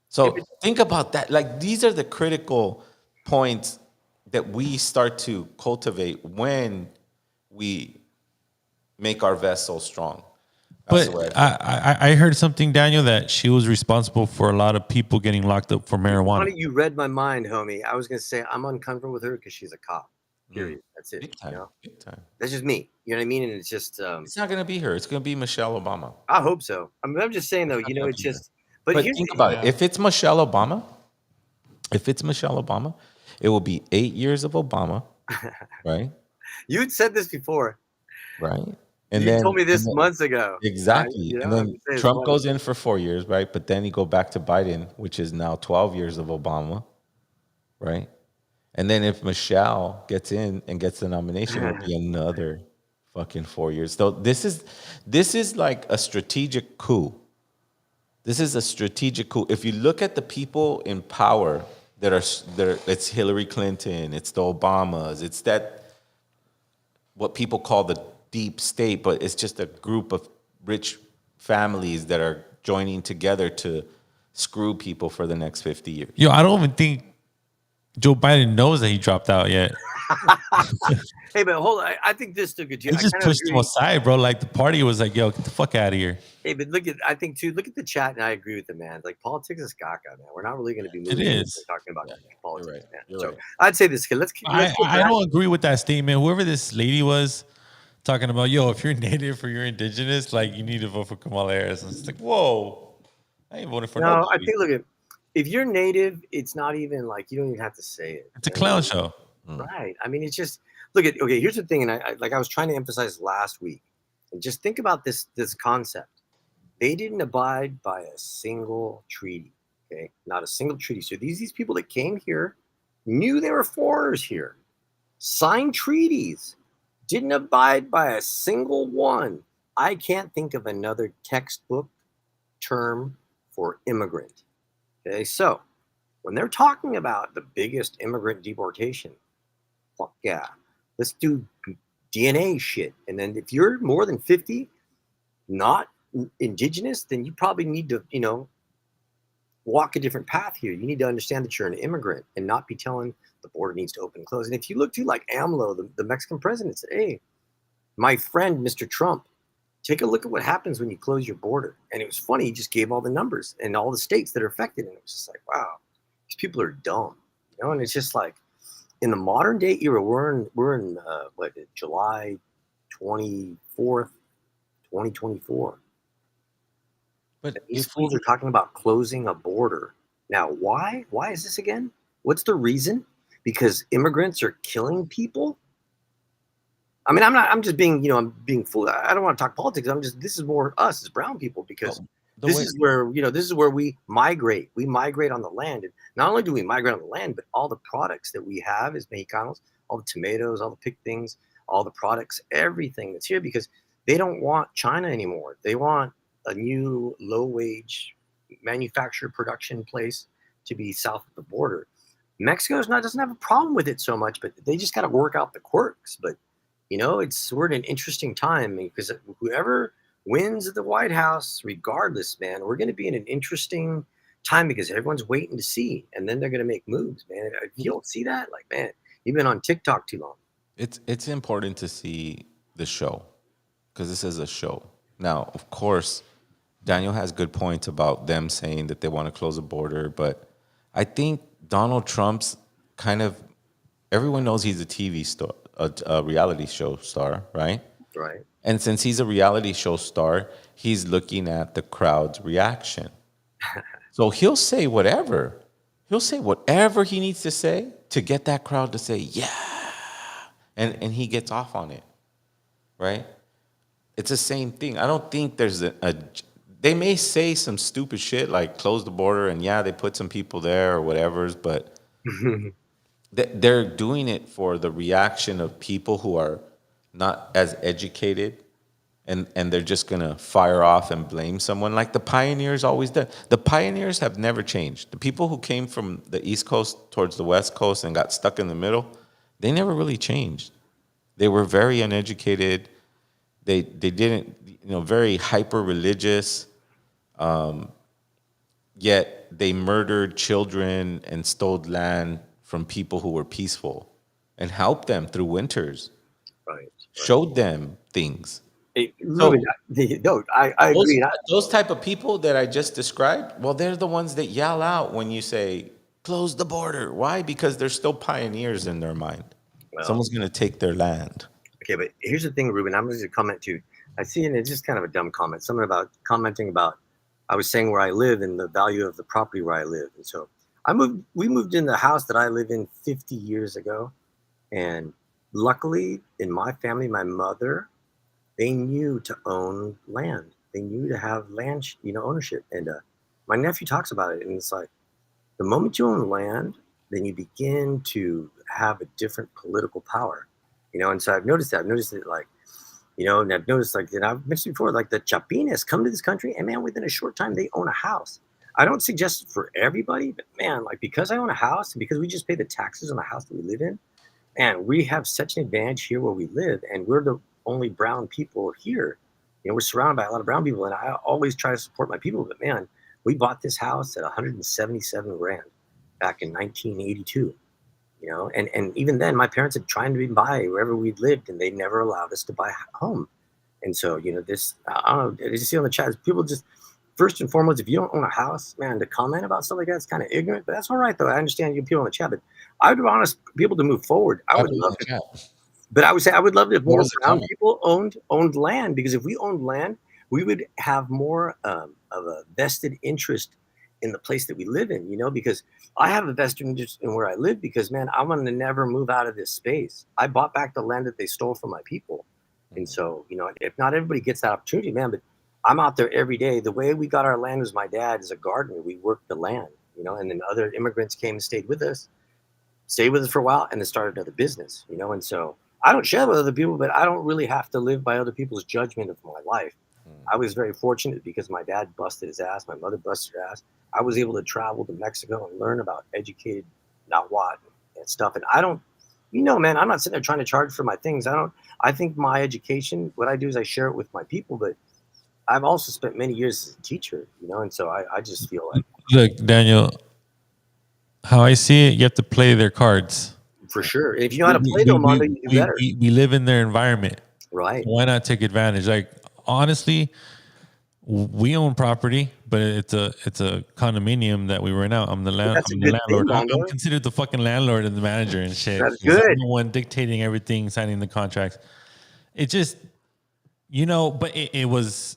So think about that. Like, these are the critical points that we start to cultivate when we make our vessel strong. But I heard something, Daniel, that she was responsible for a lot of people getting locked up for marijuana. Funny, you read my mind, homie. I was going to say I'm uncomfortable with her because she's a cop. Period. That's it. Big time. Big time. That's just me. You know what I mean? And it's just... it's not going to be her. It's going to be Michelle Obama. I hope so. I'm just saying, though, it's just... But think about it. If it's Michelle Obama, it will be 8 years of Obama, right? You'd said this before. Right. And you told me this months ago. Exactly. And then Trump goes in for 4 years, right? But then you go back to Biden, which is now 12 years of Obama, right? And then if Michelle gets in and gets the nomination, it'll be another fucking 4 years. So this is like a strategic coup. This is a strategic coup. If you look at the people in power that are it's Hillary Clinton, it's the Obamas, it's that what people call the deep state, but it's just a group of rich families that are joining together to screw people for the next 50 years. Yo, I don't even think Joe Biden knows that he dropped out yet. Hey, but hold on. I think this took a. They just I kind of pushed him agree. aside, bro. Like the party was like, yo, get the fuck out of here. Hey, but look at. I think too. Look at the chat, and I agree with the man. Like politics is caca, man. We're not really going to be moving. is. Talking about politics, right. man. You're So right. I'd say this. Let's get I back. don't agree with that statement. Whoever this lady was talking about, yo, if you're native or you're indigenous, like you need to vote for Kamala Harris. And it's like, whoa, I ain't voting for No, nobody. I think look at. If you're native, it's not even like you don't even have to say it. It's a clown show. Right. I mean, it's just look at. Okay, here's the thing, and I was trying to emphasize last week, and just think about this concept. They didn't abide by a single treaty. Okay, not a single treaty. So these people that came here knew they were foreigners here, signed treaties, didn't abide by a single one. I can't think of another textbook term for immigrant. Okay, so when they're talking about the biggest immigrant deportation, fuck yeah, let's do DNA shit. And then if you're more than 50, not indigenous, then you probably need to, walk a different path here. You need to understand that you're an immigrant and not be telling the border needs to open and close. And if you look to like AMLO, the Mexican president said, hey, my friend, Mr. Trump, take a look at what happens when you close your border. And it was funny. He just gave all the numbers and all the states that are affected. And it was just like, wow, these people are dumb, and it's just like in the modern day era, we're in July 24th, 2024. But These fools are talking about closing a border. Now, why? Why is this again? What's the reason? Because immigrants are killing people? I mean, I'm just being, I'm being fooled. I don't want to talk politics. This is more us as brown people because this is where we migrate. We migrate on the land. And not only do we migrate on the land, but all the products that we have as Mexicanos, all the tomatoes, all the picked things, all the products, everything that's here because they don't want China anymore. They want a new low-wage manufacturer production place to be south of the border. Mexico doesn't have a problem with it so much, but they just got to work out the quirks. But we're in an interesting time because whoever wins at the White House, regardless, man, we're going to be in an interesting time because everyone's waiting to see, and then they're going to make moves, man. If you don't see that, like, man, you've been on TikTok too long. It's important to see the show because this is a show. Now, of course, Daniel has good points about them saying that they want to close the border, but I think Donald Trump's everyone knows he's a TV star, a reality show star, right? Right. And since he's a reality show star, he's looking at the crowd's reaction. So he'll say whatever. He'll say whatever he needs to say to get that crowd to say, yeah. And he gets off on it, right? It's the same thing. I don't think there's they may say some stupid shit like close the border and yeah, they put some people there or whatever's, but they're doing it for the reaction of people who are not as educated and they're just going to fire off and blame someone like the pioneers always did. The pioneers have never changed. The people who came from the East Coast towards the West Coast and got stuck in the middle, they never really changed. They were very uneducated. They didn't, very hyper religious. Yet they murdered children and stole land from people who were peaceful and helped them through winters. Right. Showed them things. Hey, Ruben, I agree. Those type of people that I just described, well, they're the ones that yell out when you say, close the border. Why? Because they're still pioneers in their mind. Well, someone's going to take their land. Okay, but here's the thing, Ruben. I'm going to comment too. I see, and it's just kind of a dumb comment. Something about commenting about, I was saying where I live and the value of the property where I live. And so we moved in the house that I live in 50 years ago. And luckily in my family, my mother, they knew to own land. They knew to have land, ownership. And my nephew talks about it. And it's like, the moment you own land, then you begin to have a different political power, And so I've noticed that. I've noticed it like, and I've noticed like, I've mentioned before, like the Chapines come to this country and man, within a short time, they own a house. I don't suggest it for everybody, but man, like because I own a house and because we just pay the taxes on the house that we live in, and we have such an advantage here where we live, and we're the only brown people here. We're surrounded by a lot of brown people, and I always try to support my people. But man, we bought this house at 177 grand back in 1982. And even then, my parents had tried to buy wherever we lived, and they never allowed us to buy a home. And so, this, I don't know, as you see on the chat, people just, first and foremost, if you don't own a house, man, to comment about stuff like that is kind of ignorant, but that's all right, though. I understand you people in the chat, but I would want people to move forward. I would love it. But I would say I would love it if more brown people owned land, because if we owned land, we would have more of a vested interest in the place that we live in, because I have a vested interest in where I live because, man, I want to never move out of this space. I bought back the land that they stole from my people. And so, if not everybody gets that opportunity, man, but I'm out there every day. The way we got our land was my dad is a gardener. We worked the land, and then other immigrants came and stayed with us for a while and then started another business, and so I don't share with other people, but I don't really have to live by other people's judgment of my life. I was very fortunate because my dad busted his ass. My mother busted her ass. I was able to travel to Mexico and learn about educated Nahuatl and stuff. And I don't, man, I'm not sitting there trying to charge for my things. I think my education, what I do is I share it with my people, but I've also spent many years as a teacher, and so I just feel like. Look, Daniel, how I see it, you have to play their cards. For sure. If you know how to play them, Mondo, you do better. We live in their environment. Right. Why not take advantage? Like, honestly, we own property, but it's a condominium that we rent out. I'm the landlord. I'm considered the fucking landlord and the manager and shit. That's good. I'm the one dictating everything, signing the contracts. It just, but it was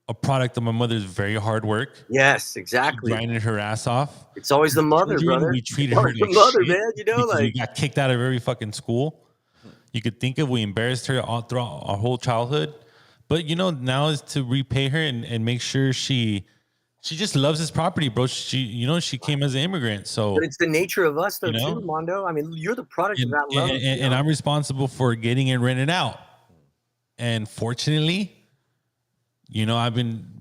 a product of my mother's very hard work. Yes, exactly. She grinded her ass off. It's always the mother, brother. We treated her like the mother, shit, man. we got kicked out of every fucking school. You could think of, we embarrassed her all throughout our whole childhood. But now is to repay her and make sure she just loves this property, bro. She came as an immigrant, so. But it's the nature of us, though, too, Mondo. I mean, you're the product of that love. And I'm responsible for getting it rented out. And fortunately,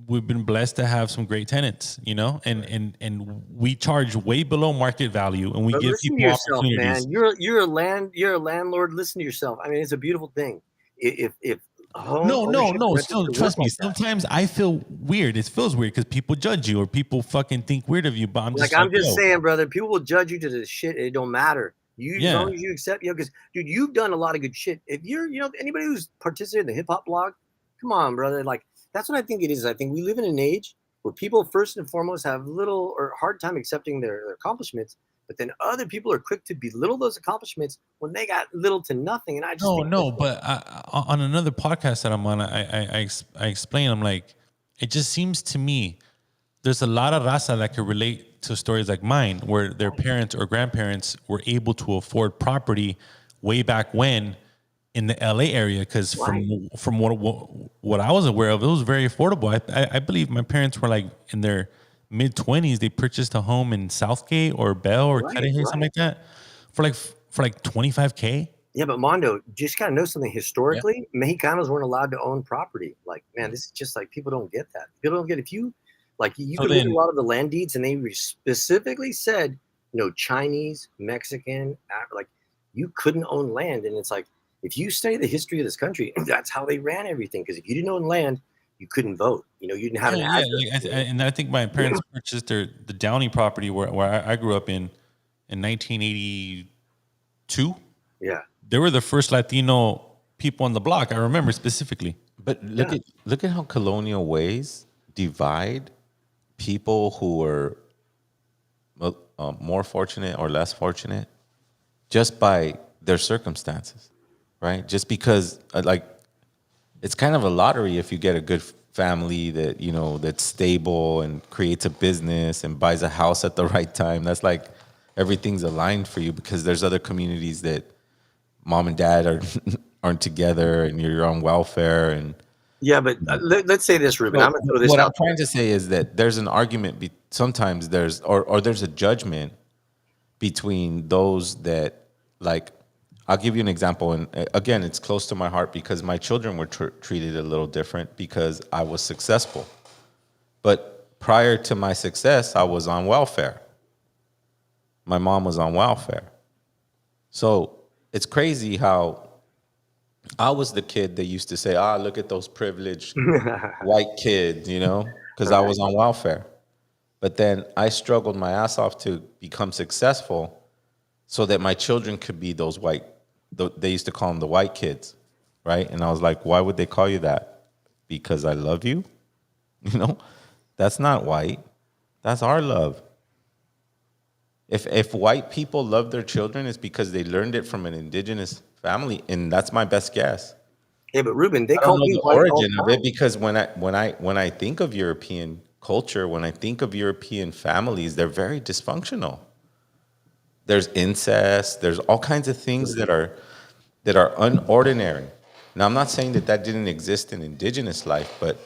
we've been blessed to have some great tenants, and we charge way below market value, and we give people opportunities. Man. You're a landlord. Listen to yourself. I mean, it's a beautiful thing. If No. Still, trust me. Sometimes I feel weird. It feels weird because people judge you or people fucking think weird of you. But I'm just saying, brother. People will judge you to this shit. It don't matter. As long as you accept, because dude, you've done a lot of good shit. If you're, anybody who's participated in the hip hop blog, come on, brother. Like that's what I think it is. I think we live in an age where people first and foremost have little or hard time accepting their accomplishments. But then other people are quick to belittle those accomplishments when they got little to nothing. And I just but on another podcast that I'm on, I explain. I'm like, it just seems to me there's a lot of raza that can relate to stories like mine, where their parents or grandparents were able to afford property way back when in the LA area. Because from what I was aware of, it was very affordable. I believe my parents were like in their mid-20s, they purchased a home in Southgate or Bell or Cudahy, something like that, for like $25K. Yeah, but Mondo, just gotta know something. Historically, Mexicanos weren't allowed to own property. Like, man, this is just like people don't get that. People don't get if you like you could read a lot of the land deeds, and they specifically said Chinese, Mexican, like you couldn't own land, and it's like if you study the history of this country, that's how they ran everything. Because if you didn't own land, you couldn't vote. You didn't have an address. And I think my parents purchased the Downey property where I grew up in 1982. Yeah, They were the first Latino people on the block. I remember specifically. But look at how colonial ways divide people who were more fortunate or less fortunate just by their circumstances, right? Just because, it's kind of a lottery if you get a good family that, that's stable and creates a business and buys a house at the right time. That's like everything's aligned for you, because there's other communities that mom and dad aren't together and you're on welfare. And yeah, but let's say this, Ruben. I'm gonna throw this what out. I'm trying to say is that there's an argument. Sometimes there's a judgment between those that, like, I'll give you an example. And again, it's close to my heart because my children were treated a little different because I was successful. But prior to my success, I was on welfare. My mom was on welfare. So it's crazy how I was the kid that used to say, look at those privileged white kids, because I was on welfare. But then I struggled my ass off to become successful so that my children could be those they used to call them the white kids, right? And I was like, why would they call you that? Because I love you? That's not white. That's our love. If white people love their children, it's because they learned it from an indigenous family, and that's my best guess. Yeah, but Ruben, they I call don't know me the white origin of it, because when I think of European culture, when I think of European families, they're very dysfunctional. There's incest. There's all kinds of things that are unordinary. Now, I'm not saying that didn't exist in indigenous life, but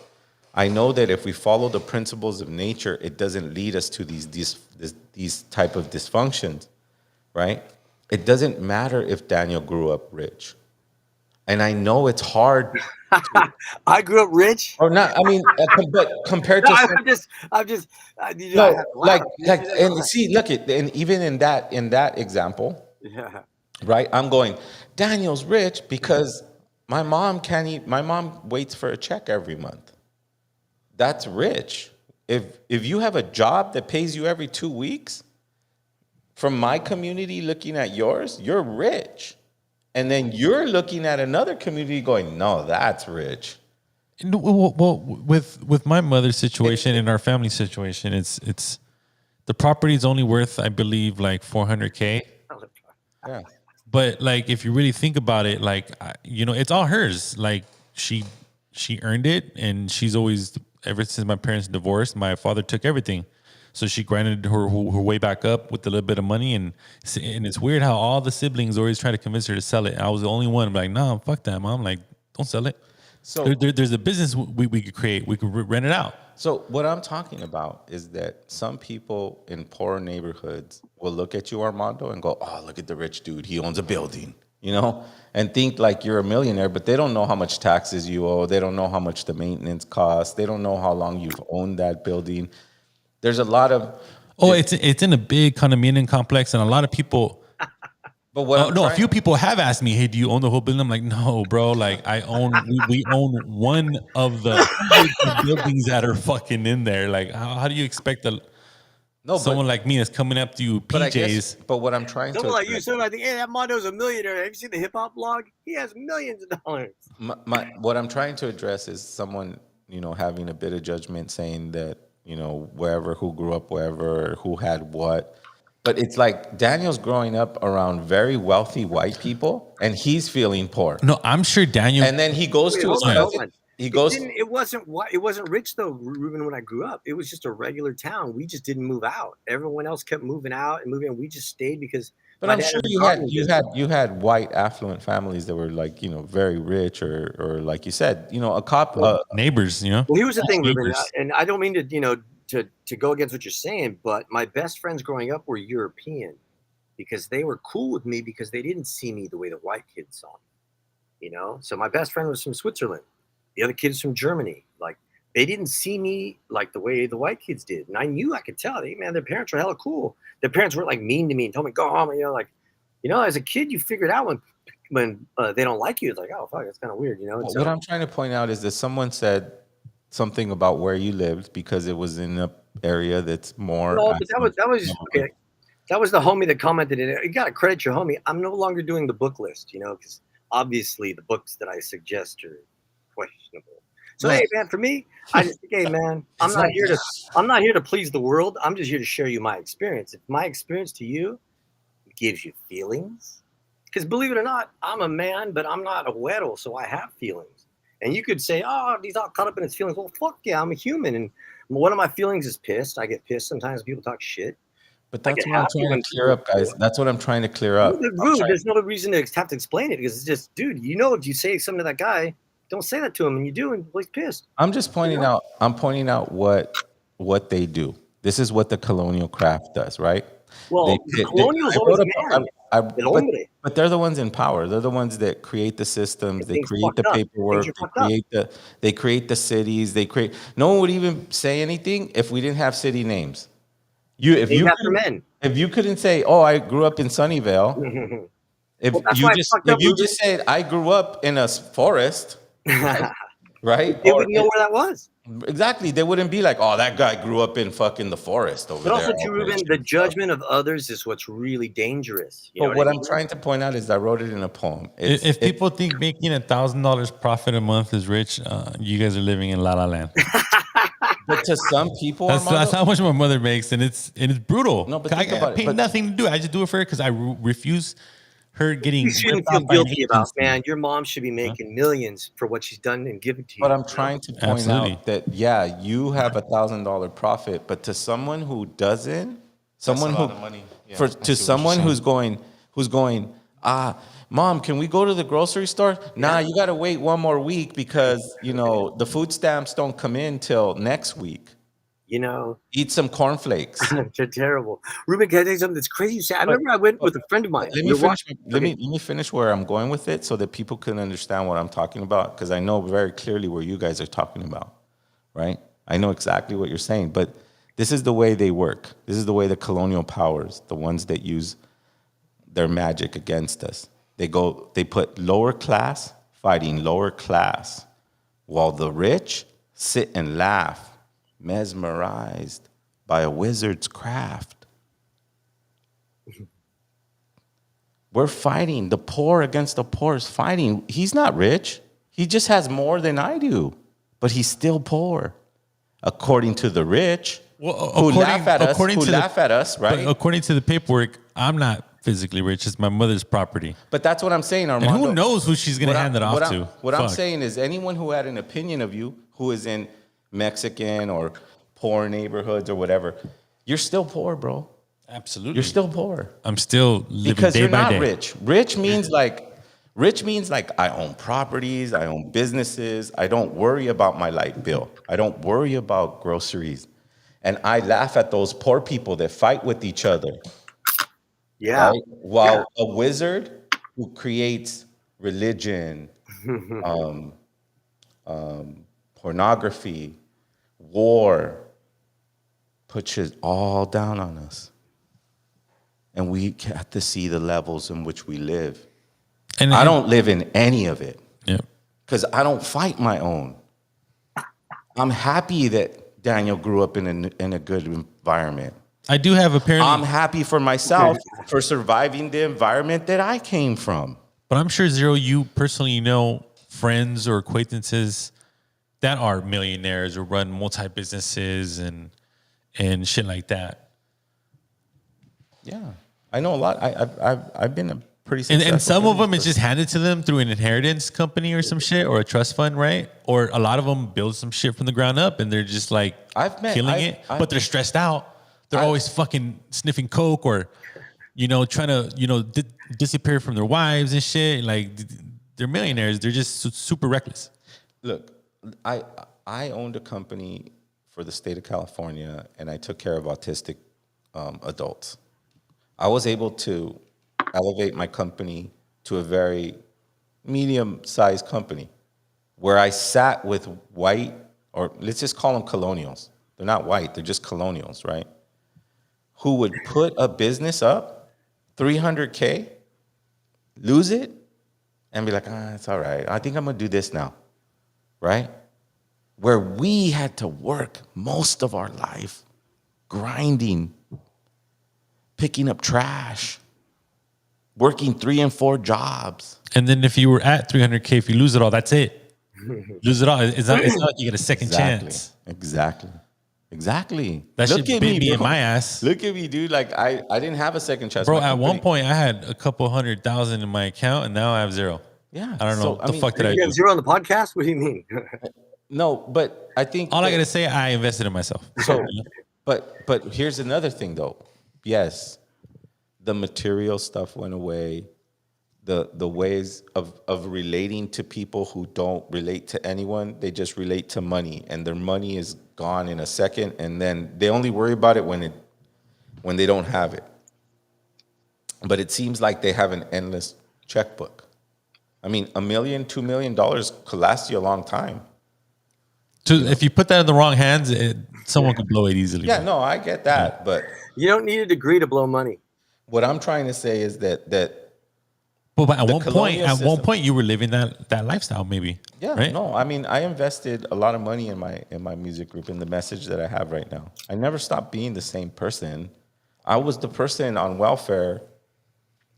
I know that if we follow the principles of nature, it doesn't lead us to these type of dysfunctions, right? It doesn't matter if Daniel grew up rich. And I know it's hard. I grew up rich. Or not, I mean, but compared to... I'm just, and see, look at, and even in that example, yeah, right? I'm going, Daniel's rich because my mom waits for a check every month. That's rich. If you have a job that pays you every 2 weeks, from my community looking at yours, you're rich. And then you're looking at another community going, no, that's rich. Well, with my mother's situation and our family situation, it's the property is only worth, I believe, like $400K. Yeah. But like, if you really think about it, like, it's all hers. Like she earned it, and she's always, ever since my parents divorced, my father took everything. So she grinded her way back up with a little bit of money, and it's weird how all the siblings always try to convince her to sell it. I was the only one. I'm like, no, fuck that, mom. Like, don't sell it. So there's a business we could create. We could rent it out. So what I'm talking about is that some people in poor neighborhoods will look at you, Armando, and go, oh, look at the rich dude. He owns a building, and think like you're a millionaire, but they don't know how much taxes you owe. They don't know how much the maintenance costs. They don't know how long you've owned that building. There's a lot of... it's in a big condominium complex, and a lot of people... But a few people have asked me, hey, do you own the whole building? I'm like, no, bro. Like, we own one of the buildings that are fucking in there. Like, how do you expect someone like me that's coming up to you, PJs? But what I'm trying someone to... like you, someone like, hey, that Mondo's a millionaire. Have you seen the hip hop blog? He has millions of dollars. What I'm trying to address is someone, having a bit of judgment, saying that, wherever, who grew up wherever, who had what. But it's like Daniel's growing up around very wealthy white people, and he's feeling poor. No, I'm sure Daniel... And then he goes to his cousin. It wasn't rich though, Ruben. When I grew up, it was just a regular town. We just didn't move out. Everyone else kept moving out and moving, and we just stayed because... But I'm sure you had white affluent families that were like, very rich or like you said, neighbors, Well, here's the thing, Ruben, and I don't mean to go against what you're saying, but my best friends growing up were European because they were cool with me because they didn't see me the way the white kids saw me, So my best friend was from Switzerland. The other kids from Germany. Like, they didn't see me like the way the white kids did. And I knew, I could tell, their parents were hella cool. Their parents weren't like mean to me and told me, go home. As a kid, you figured out when they don't like you, it's like, oh, fuck, that's kind of weird, What I'm trying to point out is that someone said something about where you lived because it was in an area that's more... No, but that was okay. That was the homie that commented in it. You got to credit your homie. I'm no longer doing the book list, because obviously the books that I suggest are questionable. So, hey, man, for me, I just think, hey, man, I'm not here to please the world. I'm just here to share you my experience. If my experience to you gives you feelings, because believe it or not, I'm a man, but I'm not a güero, so I have feelings. And you could say, oh, he's all caught up in his feelings. Well, fuck yeah, I'm a human. And one of my feelings is pissed. I get pissed sometimes when people talk shit. But that's what I'm trying to clear up, guys. That's what I'm trying to clear up. There's no reason to have to explain it because it's just, dude, if you say something to that guy, don't say that to him, and you do, and he's pissed. I'm just pointing out. I'm pointing out what they do. This is what the colonial craft does, right? Well, colonials always But they're the ones in power. They're the ones that create the systems. They create the paperwork. They create the cities. No one would even say anything if we didn't have city names. If you couldn't say, "Oh, I grew up in Sunnyvale," if you just said, "I grew up in a forest," right? They wouldn't know where that was. Exactly. They wouldn't be like, "Oh, that guy grew up in fucking the forest over there." But also, too, Ruben, the judgment of others is what's really dangerous. But what I'm trying to point out is I wrote it in a poem. If people think making $1,000 profit a month is rich, you guys are living in La La Land. But to some people, that's how much my mother makes, and it's brutal. No, but think about it. I pay nothing to do it. I just do it for her because I refuse her getting. You shouldn't feel guilty about, man. Your mom should be making millions for what she's done and given to you. But I'm trying to point out that you have $1,000 profit, but to someone who doesn't, someone who money. Yeah, to someone who's going, Mom, can we go to the grocery store? Nah, you got to wait one more week because, the food stamps don't come in till next week. Eat some cornflakes. They're terrible. Ruben, can I tell you something that's crazy? You say, I remember I went with a friend of mine. Let me finish where I'm going with it so that people can understand what I'm talking about, because I know very clearly where you guys are talking about, right? I know exactly what you're saying, but this is the way they work. This is the way the colonial powers, the ones that use their magic against us, they put lower class fighting lower class, while the rich sit and laugh, mesmerized by a wizard's craft. We're fighting. The poor against the poor is fighting. He's not rich. He just has more than I do, but he's still poor, according to the rich, who laugh at us, right? But according to the paperwork, I'm not physically rich. It's my mother's property. But that's what I'm saying, Armando. And who knows who she's going to hand it off to? What I'm saying is anyone who had an opinion of you who is in Mexican or poor neighborhoods or whatever, you're still poor, bro. Absolutely. You're still poor. I'm still living because day you're by not day. rich. Rich means like I own properties, I own businesses. I don't worry about my light bill. I don't worry about groceries. And I laugh at those poor people that fight with each other. Yeah. Right? While a wizard who creates religion, pornography, war, puts it all down on us. And we have to see the levels in which we live. And I don't live in any of it. Yeah. Because I don't fight my own. I'm happy that Daniel grew up in a good environment. I do have apparently. I'm happy for myself for surviving the environment that I came from. But I'm sure, Zero, you personally know friends or acquaintances that are millionaires or run multi-businesses and shit like that. Yeah, I know a lot. I've been a pretty successful. And some of them it's just handed to them through an inheritance company or some shit or a trust fund, right? Or a lot of them build some shit from the ground up and they're just like killing it, but they're stressed out. They're always fucking sniffing coke or, trying to, disappear from their wives and shit. Like they're millionaires. They're just super reckless. Look, I owned a company for the state of California, and I took care of autistic adults. I was able to elevate my company to a very medium-sized company where I sat with white, or let's just call them colonials. They're not white, they're just colonials, right? Who would put a business up, $300K, lose it, and be like, it's all right. I think I'm going to do this now, right? Where we had to work most of our life, grinding, picking up trash, working 3 and 4 jobs. And then if you were at $300K, if you lose it all, that's it. Lose it all. It's not like you get a second chance. Exactly. That shit bit me in my ass. Look at me, dude. Like I didn't have a second chance. Bro, at one point I had a couple $100,000 in my account and now I have zero. Yeah. I don't know. What the fuck did I do? You have zero on the podcast? What do you mean? No, but I think all I gotta say, I invested in myself. So, but here's another thing though. Yes, the material stuff went away. The ways of relating to people who don't relate to anyone, they just relate to money, and their money is gone in a second, and then they only worry about it when they don't have it. but it seems like they have an endless checkbook. I mean, $1 million, $2 million could last you a long time. So if you put that in the wrong hands, someone could blow it easily. Yeah, no, I get that, but You don't need a degree to blow money. what I'm trying to say is that But at the one colonial system- you were living that lifestyle, maybe. yeah, right? no, I mean, I invested a lot of money in my music group, in the message that I have right now. I never stopped being the same person. I was the person on welfare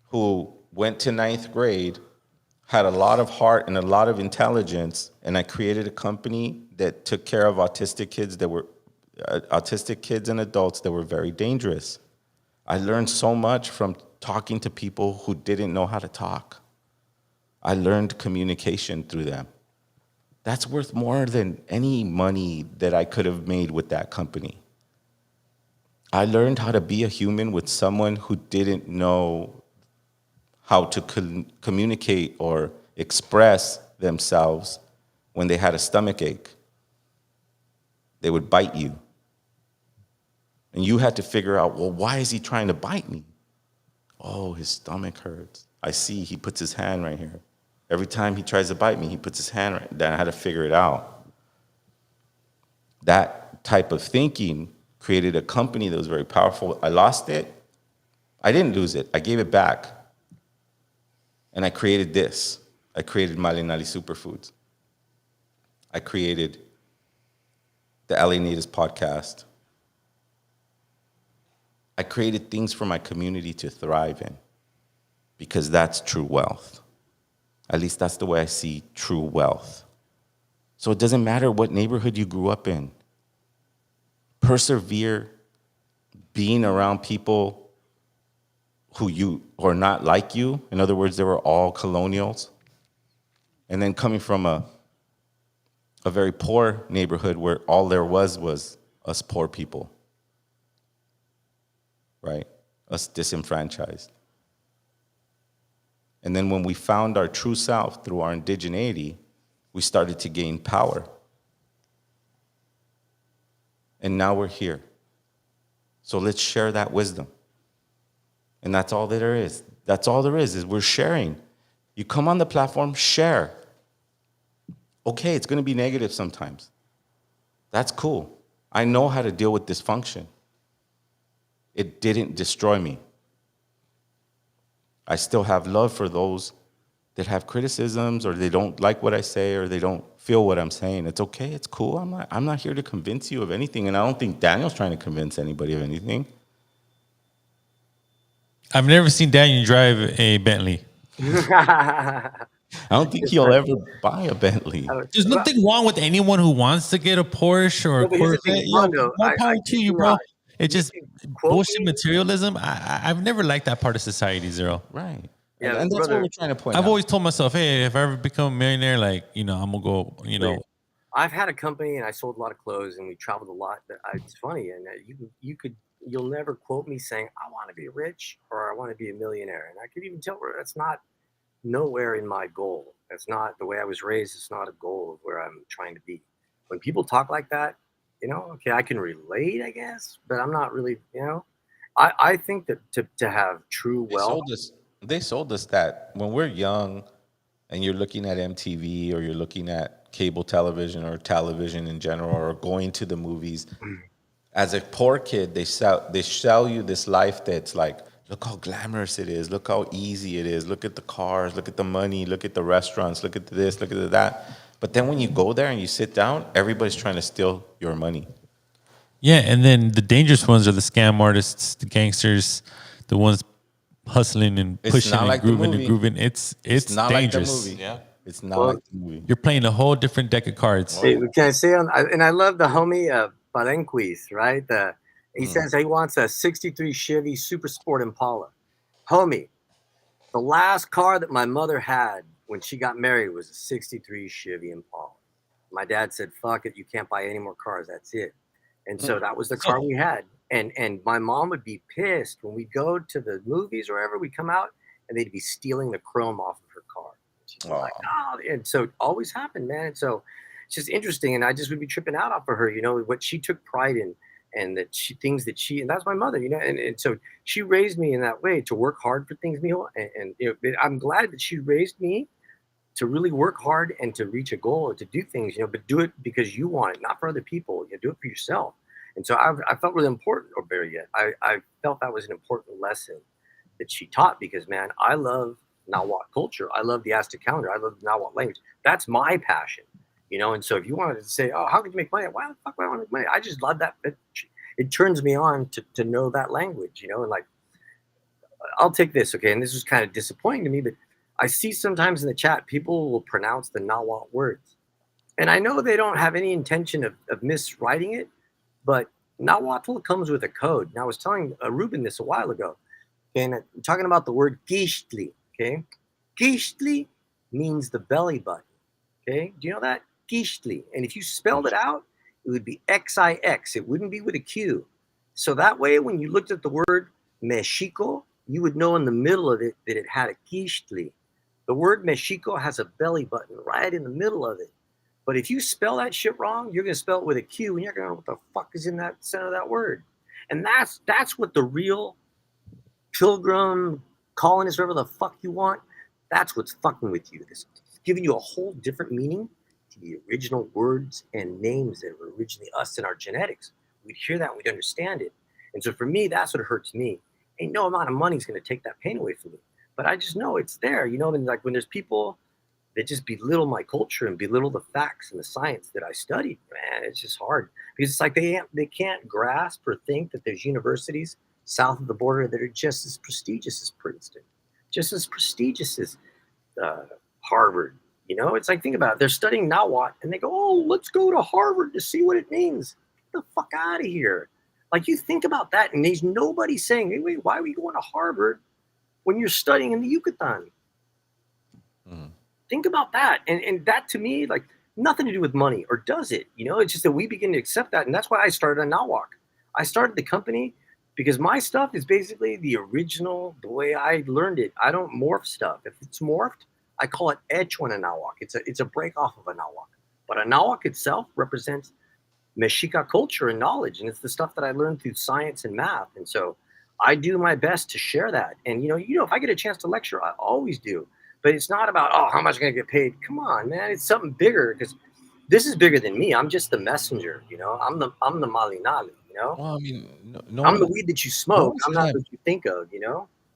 who went to 9th grade, had a lot of heart and a lot of intelligence, and I created a company that took care of autistic kids and adults that were very dangerous. I learned so much from talking to people who didn't know how to talk. I learned communication through them. That's worth more than any money that I could have made with that company. I learned how to be a human with someone who didn't know how to communicate or express themselves when they had a stomach ache. They would bite you. And you had to figure out, well, why is he trying to bite me? Oh, his stomach hurts. I see, he puts his hand right here. Every time he tries to bite me, he puts his hand right. Then I had to figure it out. That type of thinking created a company that was very powerful. I lost it. I didn't lose it. I gave it back. And I created this. I created Malinali Superfoods. I created the LA Natives podcast. I created things for my community to thrive in, because that's true wealth. At least that's the way I see true wealth. So it doesn't matter what neighborhood you grew up in. Persevere being around people who are not like you. In other words, they were all colonials. And then coming from a very poor neighborhood where all there was us poor people, right? Us disenfranchised. And then when we found our true self through our indigeneity, we started to gain power. And now we're here. So let's share that wisdom. And that's all that there is. That's all there is we're sharing. You come on the platform, share. Okay, it's going to be negative sometimes. That's cool. I know how to deal with dysfunction. It didn't destroy me. I still have love for those that have criticisms, or they don't like what I say, or they don't feel what I'm saying. It's okay. It's cool. I'm not here to convince you of anything, and I don't think Daniel's trying to convince anybody of anything. I've never seen Daniel drive a Bentley. I don't think he'll ever buy a Bentley. There's nothing wrong with anyone who wants to get a Porsche or a Corvette. More power to you, bro. It's just bullshit materialism. I've never liked that part of society, Zero. Right. Yeah, and that's what we're trying to point out. I've always told myself, hey, if I ever become a millionaire, like, I'm going to go, I've had a company and I sold a lot of clothes and we traveled a lot. But it's funny, and you'll never quote me saying I want to be rich or I want to be a millionaire, and I could even tell where that's not nowhere in my goal. That's not the way I was raised. It's not a goal of where I'm trying to be. When people talk like that, okay, I can relate, I guess, but I'm not really, I think that to have true wealth. They sold us that when we're young and you're looking at MTV or you're looking at cable television or television in general or going to the movies. As a poor kid, they sell you this life that's like, look how glamorous it is. Look how easy it is. Look at the cars. Look at the money. Look at the restaurants. Look at this. Look at that. But then when you go there and you sit down, everybody's trying to steal your money. Yeah, and then the dangerous ones are the scam artists, the gangsters, the ones hustling and pushing and grooving. It's not dangerous. Like the movie. Yeah. It's not like the movie. You're playing a whole different deck of cards. Can I say and I love the homie Palenquis, right? He says he wants a 63 Chevy Super Sport Impala. Homie, the last car that my mother had when she got married was a 63 Chevy Impala. My dad said, fuck it, you can't buy any more cars. That's it. And so that was the car we had. And my mom would be pissed when we go to the movies or wherever, we come out and they'd be stealing the chrome off of her car. She's like, oh, and so it always happened, man. And so it's just interesting. And I just would be tripping out off of her, what she took pride in and that and that's my mother, and so she raised me in that way to work hard for things, Mijo, and I'm glad that she raised me to really work hard and to reach a goal or to do things, but do it because you want it, not for other people. Do it for yourself. And so I felt really important, or better yet, I felt that was an important lesson that she taught because, man, I love Nahuatl culture. I love the Aztec calendar. I love the Nahuatl language. That's my passion, And so if you wanted to say, oh, how could you make money? Why the fuck would I want to make money? I just love that. It turns me on to know that language, and like, I'll take this, okay? And this was kind of disappointing to me, but I see sometimes in the chat, people will pronounce the Nahuatl words. And I know they don't have any intention of miswriting it, but Nahuatl comes with a code. And I was telling Ruben this a while ago, and I'm talking about the word gishtli, okay? Gishtli means the belly button, okay? Do you know that? Gishtli. And if you spelled it out, it would be X-I-X. It wouldn't be with a Q. So that way, when you looked at the word Mexico, you would know in the middle of it that it had a gishtli. The word Mexico has a belly button right in the middle of it. But if you spell that shit wrong, you're going to spell it with a Q, and you're going to know what the fuck is in that center of that word. And that's what the real pilgrim, colonist, whatever the fuck you want, that's what's fucking with you. It's giving you a whole different meaning to the original words and names that were originally us in our genetics. We'd hear that and we'd understand it. And so for me, that's what hurts me. Ain't no amount of money is going to take that pain away from me. But I just know it's there, and like when there's people that just belittle my culture and belittle the facts and the science that I studied, man, it's just hard because it's like they can't grasp or think that there's universities south of the border that are just as prestigious as Princeton, just as prestigious as Harvard. It's like, think about it. They're studying Nahuatl and they go, oh, let's go to Harvard to see what it means. Get the fuck out of here. Like, you think about that, and there's nobody saying, hey, wait, why are we going to Harvard when you're studying in the Yucatan? Think about that. And that, to me, like, nothing to do with money, or does it? It's just that we begin to accept that. And that's why I started on Nahuatl. I started the company because my stuff is basically the original, the way I learned it. I don't morph stuff. If it's morphed, I call it hecho in a Nahuatl. It's a break off of a Nahuatl. But a Nahuatl itself represents Mexica culture and knowledge, and it's the stuff that I learned through science and math. And so I do my best to share that. And if I get a chance to lecture, I always do. But it's not about, oh, how much am I going to get paid? Come on, man, it's something bigger, because this is bigger than me. I'm just the messenger. I'm the malinali. Well, I mean, I'm the weed that you smoke. I'm not what you think of.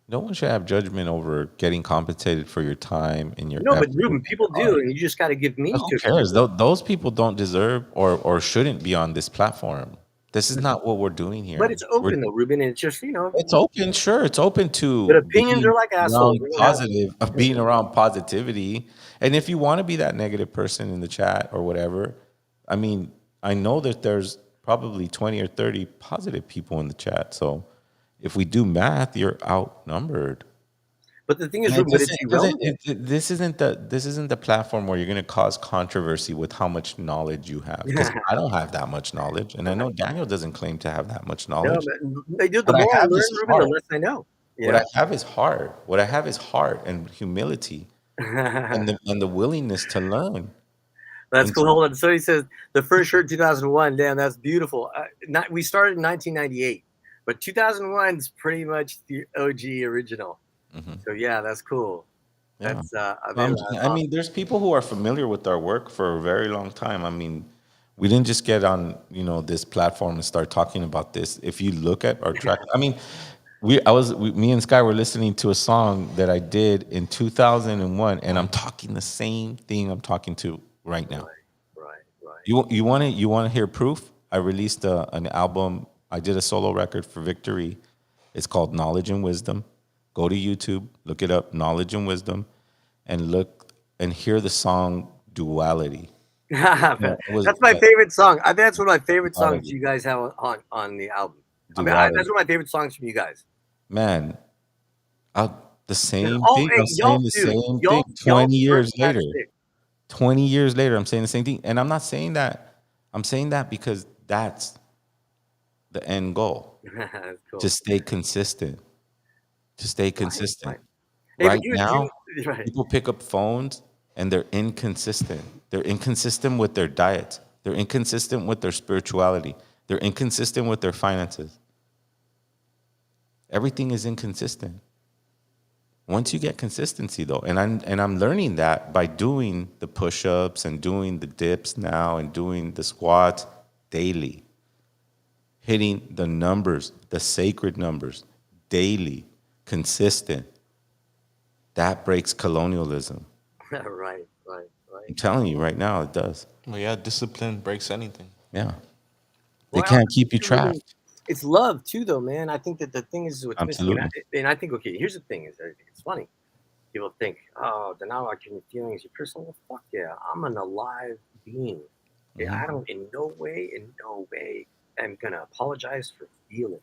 No one should have judgment over getting compensated for your time and your. No, but Ruben, people do, and you just got to give me. Who cares? Those people don't deserve or shouldn't be on this platform. This is not what we're doing here. But it's open though, Ruben, and it's just It's open, sure. It's open to. But opinions are like assholes. Being around positivity, and if you want to be that negative person in the chat or whatever, I mean, I know that there's probably 20 or 30 positive people in the chat, so. If we do math, you're outnumbered. But the thing is, Ruben, this isn't the platform where you're going to cause controversy with how much knowledge you have. Because I don't have that much knowledge, and I know Daniel doesn't claim to have that much knowledge. No, they do. The more I learn, Ruben, the less I know. What I have is heart. What I have is heart and humility, and the willingness to learn. That's cool. Hold on. So he says the first shirt 2001. Damn, that's beautiful. We started in 1998. But 2001 is pretty much the OG original. Mm-hmm. So yeah, that's cool. Yeah. That's I mean, there's people who are familiar with our work for a very long time. I mean, we didn't just get on this platform and start talking about this. If you look at our track, I mean, me and Sky were listening to a song that I did in 2001, and I'm talking the same thing I'm talking to right now. Right. You want to hear proof? I released an album. I did a solo record for Victory. It's called Knowledge and Wisdom. Go to YouTube, look it up, Knowledge and Wisdom, and look and hear the song Duality. That's my favorite song. I think that's one of my favorite songs you guys have on the album. I mean, that's one of my favorite songs from you guys. Man, the same thing. I'm saying the same thing 20 years later. 20 years later, I'm saying the same thing. And I'm not saying that. I'm saying that because that's the end goal. Cool. To stay consistent. Right now, people pick up phones and they're inconsistent. They're inconsistent with their diet. They're inconsistent with their spirituality. They're inconsistent with their finances. Everything is inconsistent. Once you get consistency, though, and I'm learning that by doing the push-ups and doing the dips now and doing the squats daily, hitting the numbers, the sacred numbers, daily, consistent. That breaks colonialism. Right. I'm telling you right now, it does. Well, yeah, discipline breaks anything. Yeah. They Well, can't keep you trapped. it's love too, though, man. I think that the thing is what's missing, Absolutely. and I think, okay, here's the thing: is I think it's funny. People think, oh, then now I can feelings, your personal. Well, fuck yeah, I'm an alive being. Okay? I don't in no way, am gonna apologize for feeling.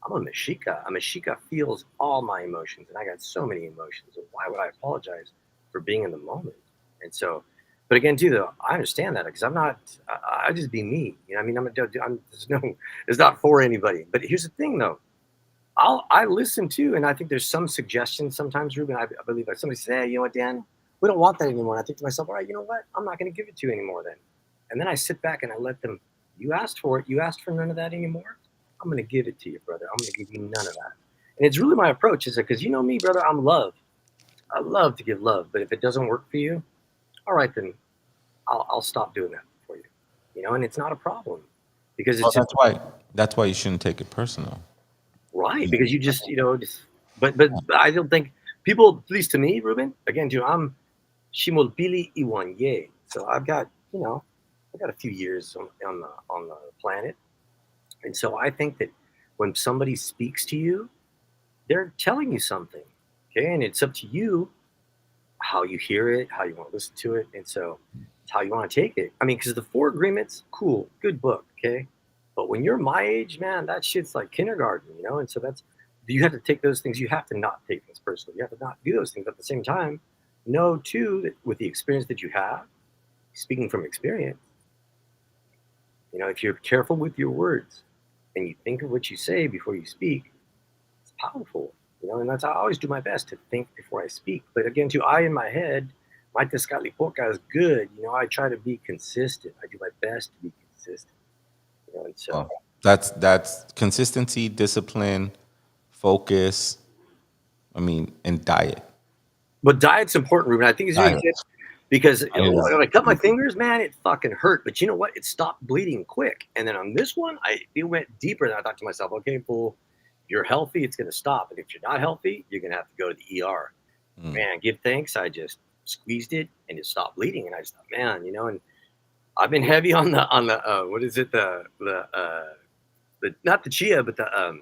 I'm a Mexica. A Mexica feels all my emotions, and I got so many emotions. So why would I apologize for being in the moment? And so, but again, too, though, I understand that because I'm not. I just be me. You know, I mean, it's not for anybody. But here's the thing, though. I listen to, and I think there's some suggestions sometimes, Ruben. I believe like somebody says, hey, you know what, Dan, we don't want that anymore. And I think to myself, all right, you know what? I'm not going to give it to you anymore then. And then I sit back and I let them. You asked for it. You asked for none of that anymore. I'm going to give it to you, brother. I'm going to give you none of that. And it's really my approach, is that because you know me, brother, I'm love. I love to give love, but if it doesn't work for you, all right, then I'll stop doing that for you. You know, and it's not a problem because it's that's why you shouldn't take it personal. Right, because you just, but I don't think people, at least to me, Ruben, again, too, I'm Shimolpili Iwanye. So I've got, a few years on the planet. And so I think that when somebody speaks to you, they're telling you something. Okay. And it's up to you how you hear it, how you want to listen to it. And so it's how you want to take it. I mean, because the 4 Agreements, cool, good book. Okay. But when you're my age, man, that shit's like kindergarten, And so you have to take those things. You have to not take things personally. You have to not do those things. But at the same time, know too that with the experience that you have, speaking from experience, if you're careful with your words and you think of what you say before you speak, it's powerful. And that's how I always do my best to think before I speak. But again, too, in my head, my Tezcatlipoca is good. I try to be consistent. I do my best to be consistent. And so that's consistency, discipline, focus. And diet. But diet's important, Ruben. I think it's really good because when I cut my fingers, man, it fucking hurt. But you know what? It stopped bleeding quick. And then on this one, it went deeper. And I thought to myself, okay, fool, you're healthy, it's going to stop. And if you're not healthy, you're going to have to go to the ER. Man, give thanks. I just squeezed it and it stopped bleeding. And I just thought, man, and I've been heavy on the what is it? The not the chia, but the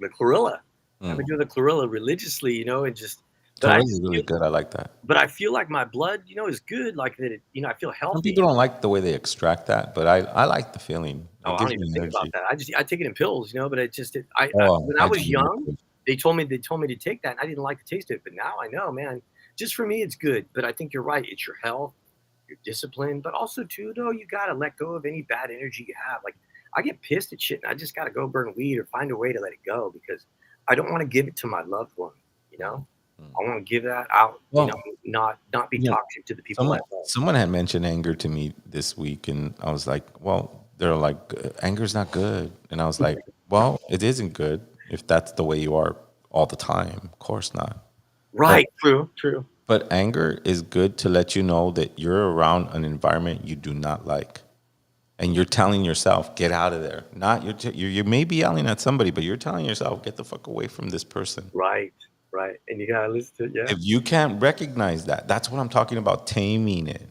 chlorella. I've been doing the chlorella religiously, and just. Chlorella is really good. I like that. But I feel like my blood, is good. Like that, I feel healthy. Some people don't like the way they extract that, but I like the feeling. I don't even think about that. I take it in pills, but it just when I was young, they told me to take that, and I didn't like the taste of it. But now I know, man. Just for me, it's good. But I think you're right. It's your health, your discipline, but also too, though, you gotta let go of any bad energy you have. Like I get pissed at shit, and I just gotta go burn weed or find a way to let it go because I don't want to give it to my loved one. I want to give that out. Not be toxic to the people. Someone had mentioned anger to me this week, and I was like, "Well, they're like, anger's not good," and I was like, "Well, it isn't good if that's the way you are all the time. Of course not." Right. True. But anger is good to let you know that you're around an environment you do not like. And you're telling yourself, get out of there. Not you may be yelling at somebody, but you're telling yourself, get the fuck away from this person. Right. And you gotta listen to it, yeah. If you can't recognize that, that's what I'm talking about, taming it.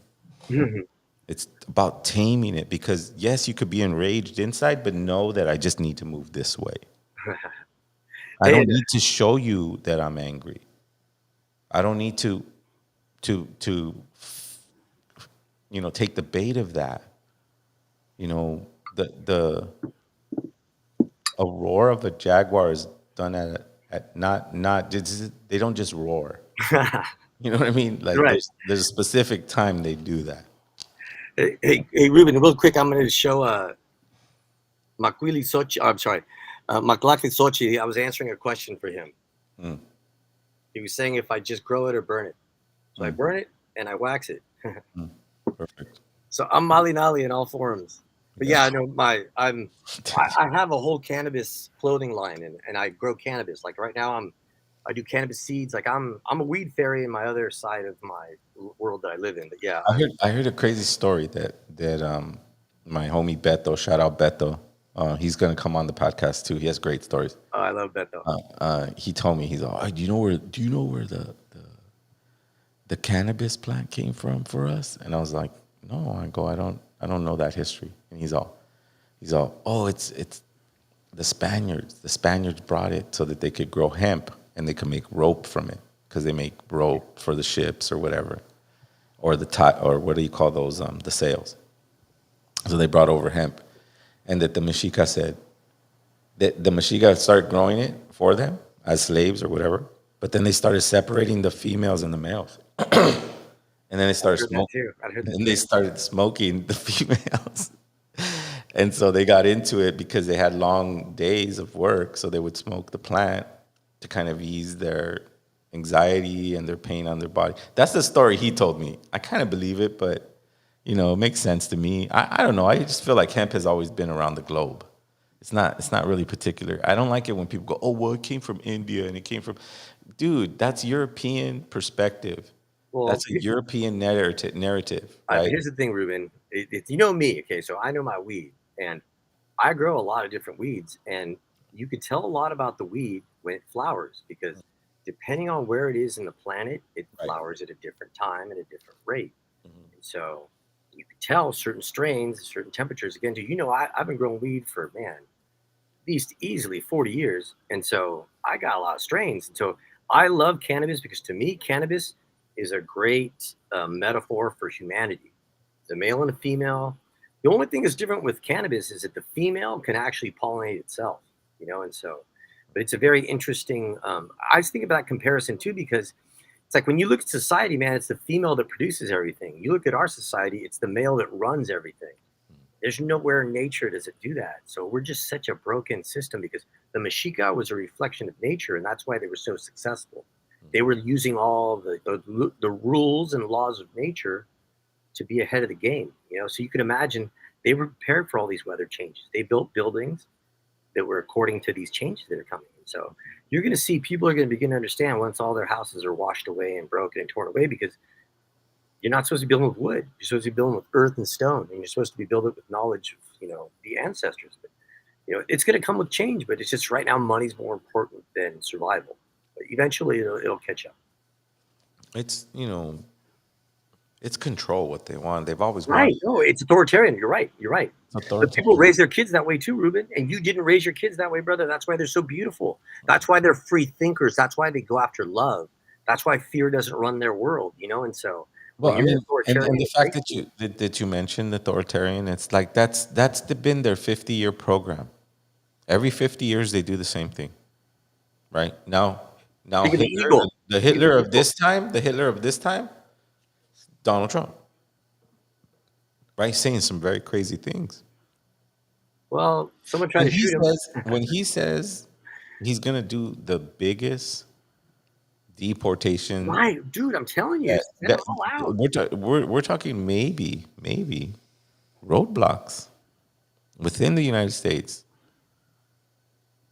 It's about taming it because, yes, you could be enraged inside, but know that I just need to move this way. I don't need to show you that I'm angry. I don't need to take the bait of that. The a roar of a jaguar is done at not just, they don't just roar. You know what I mean? Like right. there's a specific time they do that. Hey, Ruben, real quick, I'm going to show Makwili Sochi. I'm sorry, Maklakli Sochi. I was answering a question for him. He was saying if I just grow it or burn it. So I burn it and I wax it. Perfect. So I'm Mali Nali in all forums. But yeah, no, I have a whole cannabis clothing line, and I grow cannabis. Like right now, I do cannabis seeds. Like I'm a weed fairy in my other side of my world that I live in. But yeah, I heard a crazy story that my homie Beto, shout out Beto, he's gonna come on the podcast too. He has great stories. I love that though. He told me, he's all, "Oh, do you know where the cannabis plant came from for us?" And I was like, "No." I don't know that history. And he's all, "Oh, it's the Spaniards. The Spaniards brought it so that they could grow hemp and they could make rope from it because they make rope for the ships or whatever, or or what do you call those? The sails. So they brought over hemp, and that the Mexica said that the Mexica started growing it for them as slaves or whatever. But then they started separating the females and the males, and then they started smoking. I heard that And too. they started smoking the females. And so they got into it because they had long days of work. So they would smoke the plant to kind of ease their anxiety and their pain on their body. That's the story he told me. I kind of believe it, but it makes sense to me. I don't know. I just feel like hemp has always been around the globe. It's not really particular. I don't like it when people go, "Oh, well, it came from India and it came from," dude, that's European perspective. Well, That's a European narrative, right? here's the thing, Ruben. You know me, okay? So I know my weed, and I grow a lot of different weeds, and you can tell a lot about the weed when it flowers because depending on where it is in the planet, it Right. flowers at a different time at a different rate. Mhm. And so you can tell certain strains, certain temperatures. Again, do you know I've been growing weed for man, least easily 40 years. And so I got a lot of strains. And so I love cannabis because to me, cannabis is a great metaphor for humanity. It's a male and a female. The only thing that's different with cannabis is that the female can actually pollinate itself, and so, but it's a very interesting. I just think about that comparison too, because it's like when you look at society, man, it's the female that produces everything. You look at our society, it's the male that runs everything. There's nowhere in nature does it do that. So we're just such a broken system because the Mexica was a reflection of nature, and that's why they were so successful. They were using all the rules and laws of nature to be ahead of the game. So you can imagine they were prepared for all these weather changes. They built buildings that were according to these changes that are coming. And so you're going to see people are going to begin to understand once all their houses are washed away and broken and torn away because you're not supposed to be building with wood. You're supposed to be building with earth and stone, and you're supposed to be building with knowledge of the ancestors. But it's going to come with change. But it's just right now, money's more important than survival. But eventually, it'll catch up. It's control what they want. They've always Right? wanted No, it's authoritarian. You're right. You're right. But people authoritarian. raise their kids that way too, Ruben. And you didn't raise your kids that way, brother. That's why they're so beautiful. That's why they're free thinkers. That's why they go after love. That's why fear doesn't run their world. And so Well, when I you're mean, and authoritarian, the fact that you mentioned authoritarian, it's like been their 50-year program. Every 50 years they do the same thing, right? Now think of the Hitler, eagle. the Hitler of this time, Donald Trump, right? Saying some very crazy things. Well, someone tried When to he shoot him. says he's gonna do the biggest deportation, Right, dude. I'm telling you, that, send that them all out. we're talking maybe roadblocks within the United States.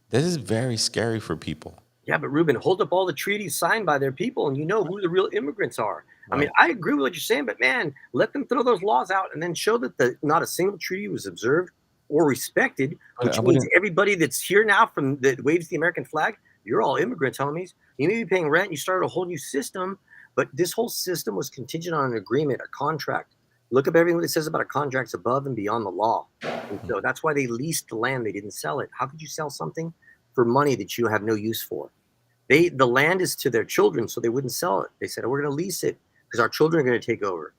This is very scary for people. Yeah, but Ruben, hold up all the treaties signed by their people, and you know who the real immigrants are. I mean, Right. I agree with what you're saying, but man, let them throw those laws out and then show that not a single treaty was observed or respected, But I which means wouldn't. everybody that's here now from that waves the American flag, you're all immigrants, homies. You may be paying rent, you started a whole new system, but this whole system was contingent on an agreement, a contract. Look up everything that says about a contract's above and beyond the law. And so that's why they leased the land, they didn't sell it. How could you sell something for money that you have no use for? The land is to their children, so they wouldn't sell it. They said, "Oh, we're going to lease it because our children are going to take over."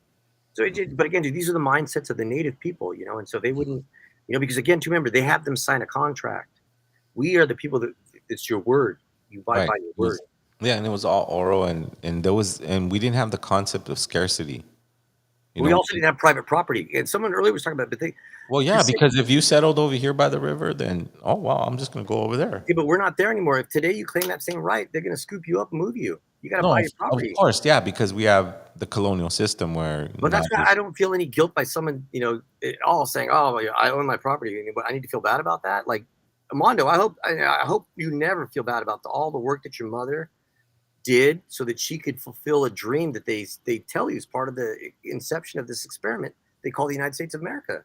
So, but again, dude, these are the mindsets of the native people, and so they wouldn't, because again, to remember, they have them sign a contract. We are the people that it's your word. You abide Right. by your word. Yeah, and it was all oral, and we didn't have the concept of scarcity. We also didn't have private property. And someone earlier was talking about, but Well, yeah, because if you settled over here by the river, then oh wow, I'm just gonna go over there. yeah, but we're not there anymore. If today you claim that same right, they're going to scoop you up and move you. You got to No, buy your of property. course, yeah, because we have the colonial system where. But that's why I don't feel any guilt by someone, all saying, "Oh, I own my property." But I need to feel bad about that. Like, Mondo, I hope you never feel bad about all the work that your mother did so that she could fulfill a dream that they tell you is part of the inception of this experiment they call the United States of America.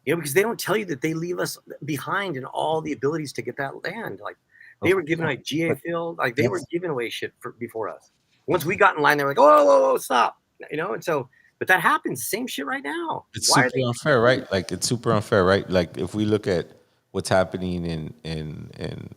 Because they don't tell you that they leave us behind in all the abilities to get that land. Like, they were giving like GA field, like they were giving away shit before us. Once we got in line, they were like, "Oh, whoa, stop!" And so, but that happens. Same shit right now. It's super unfair, right? Like it's super unfair, right? Like if we look at what's happening in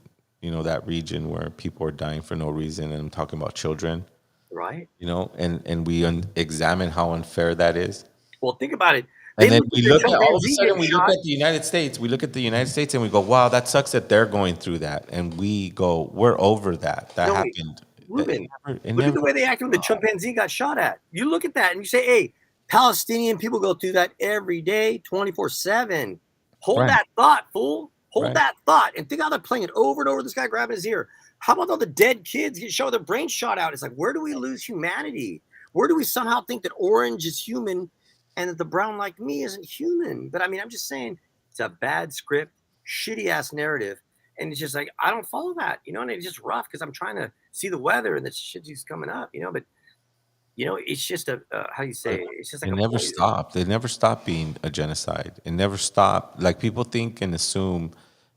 that region where people are dying for no reason, and I'm talking about children, right? And we examine how unfair that is. Well, think about it. And then we look at all of a sudden we look at the United States. We look at the United States and we go, "Wow, that sucks that they're going through that." And we go, "We're over that. That happened." Ruben, look at the way they acted when the chimpanzee got shot at. You look at that and you say, "Hey, Palestinian people go through that every day, 24/7. Hold that thought, fool. Hold that thought, and think how they're playing it over and over. This guy grabbing his ear. How about all the dead kids get shot, their brains shot out? It's like, where do we lose humanity? Where do we somehow think that orange is human and that the brown like me isn't human? But I mean, I'm just saying it's a bad script, shitty ass narrative. And it's just like, I don't follow that, and it's just rough because I'm trying to see the weather and the shit keeps coming up, but it's just how you say, it's just like it never stopped. It never stopped being a genocide. It never stopped. Like people think and assume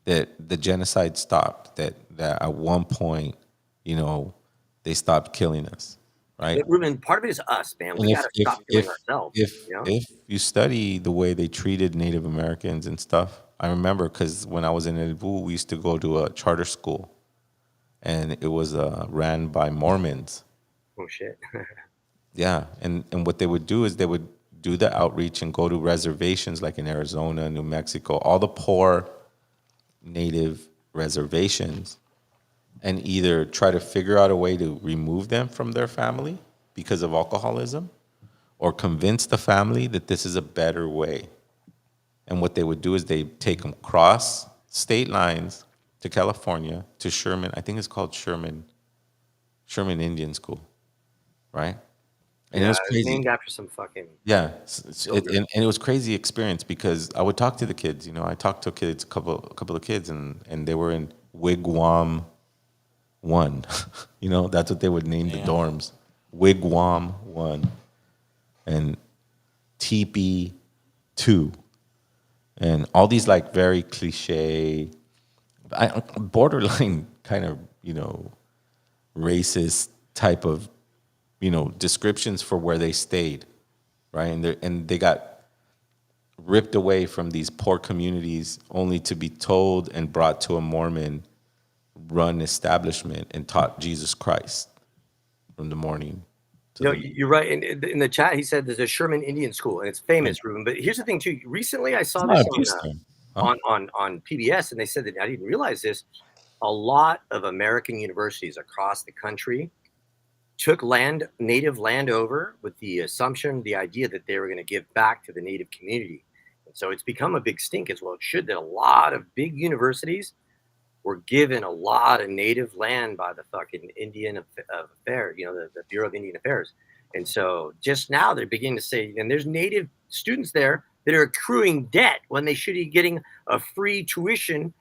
that the genocide stopped, that at one point, they stopped killing us. Right. But Ruben, part of it is us, man. We gotta stop killing ourselves. If you study the way they treated Native Americans and stuff, I remember because when I was in Elbu, we used to go to a charter school, and it was ran by Mormons. Oh shit. Yeah, and what they would do is they would do the outreach and go to reservations like in Arizona, New Mexico, all the poor Native reservations, and either try to figure out a way to remove them from their family because of alcoholism or convince the family that this is a better way. And what they would do is they take them cross state lines to California, to Sherman. I think it's called Sherman Indian School, right? And it was crazy. Named after some fucking... Yeah, and it was crazy experience because I would talk to the kids. I talked to kids, a couple of kids, and they were in Wigwam 1. That's what they would name the dorms. Wigwam 1 and Teepee 2. And all these like very cliche, borderline kind of, racist type of, descriptions for where they stayed, right? And they got ripped away from these poor communities only to be told and brought to a Mormon-run establishment and taught Jesus Christ from the morning. You're right. In the chat, he said there's a Sherman Indian School, and it's famous, Ruben. But here's the thing, too. Recently, I saw this on PBS, and they said that I didn't realize this. A lot of American universities across the country took native land over with the assumption, the idea that they were going to give back to the native community. And so it's become a big stink as well. It should, that a lot of big universities were given a lot of native land by the fucking Indian Affairs, the Bureau of Indian Affairs. And so just now they're beginning to say, and there's native students there that are accruing debt when they should be getting a free tuition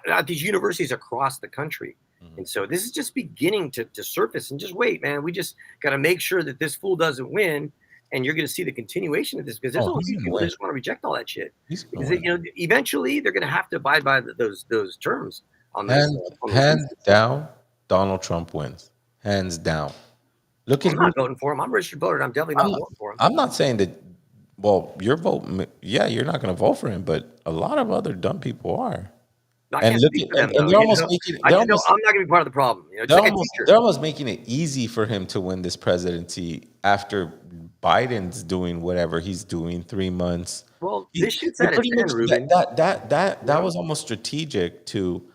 at these universities across the country. Mm-hmm. And so this is just beginning to surface, and just wait, man. We just got to make sure that this fool doesn't win. And you're going to see the continuation of this, because there's only people that just want to reject all that shit. Because eventually they're going to have to abide by those terms. Hands down, Donald Trump wins. Hands down. I'm not voting for him. I'm a registered voter. I'm definitely not voting for him. I'm not saying that. Well, your vote, you're not going to vote for him, but a lot of other dumb people are. And look at them. And they're almost making. I'm not going to be part of the problem. They're almost making it easy for him to win this presidency after Biden's doing whatever he's doing 3 months. Well, this shit's at its end, Ruben. That was almost strategic to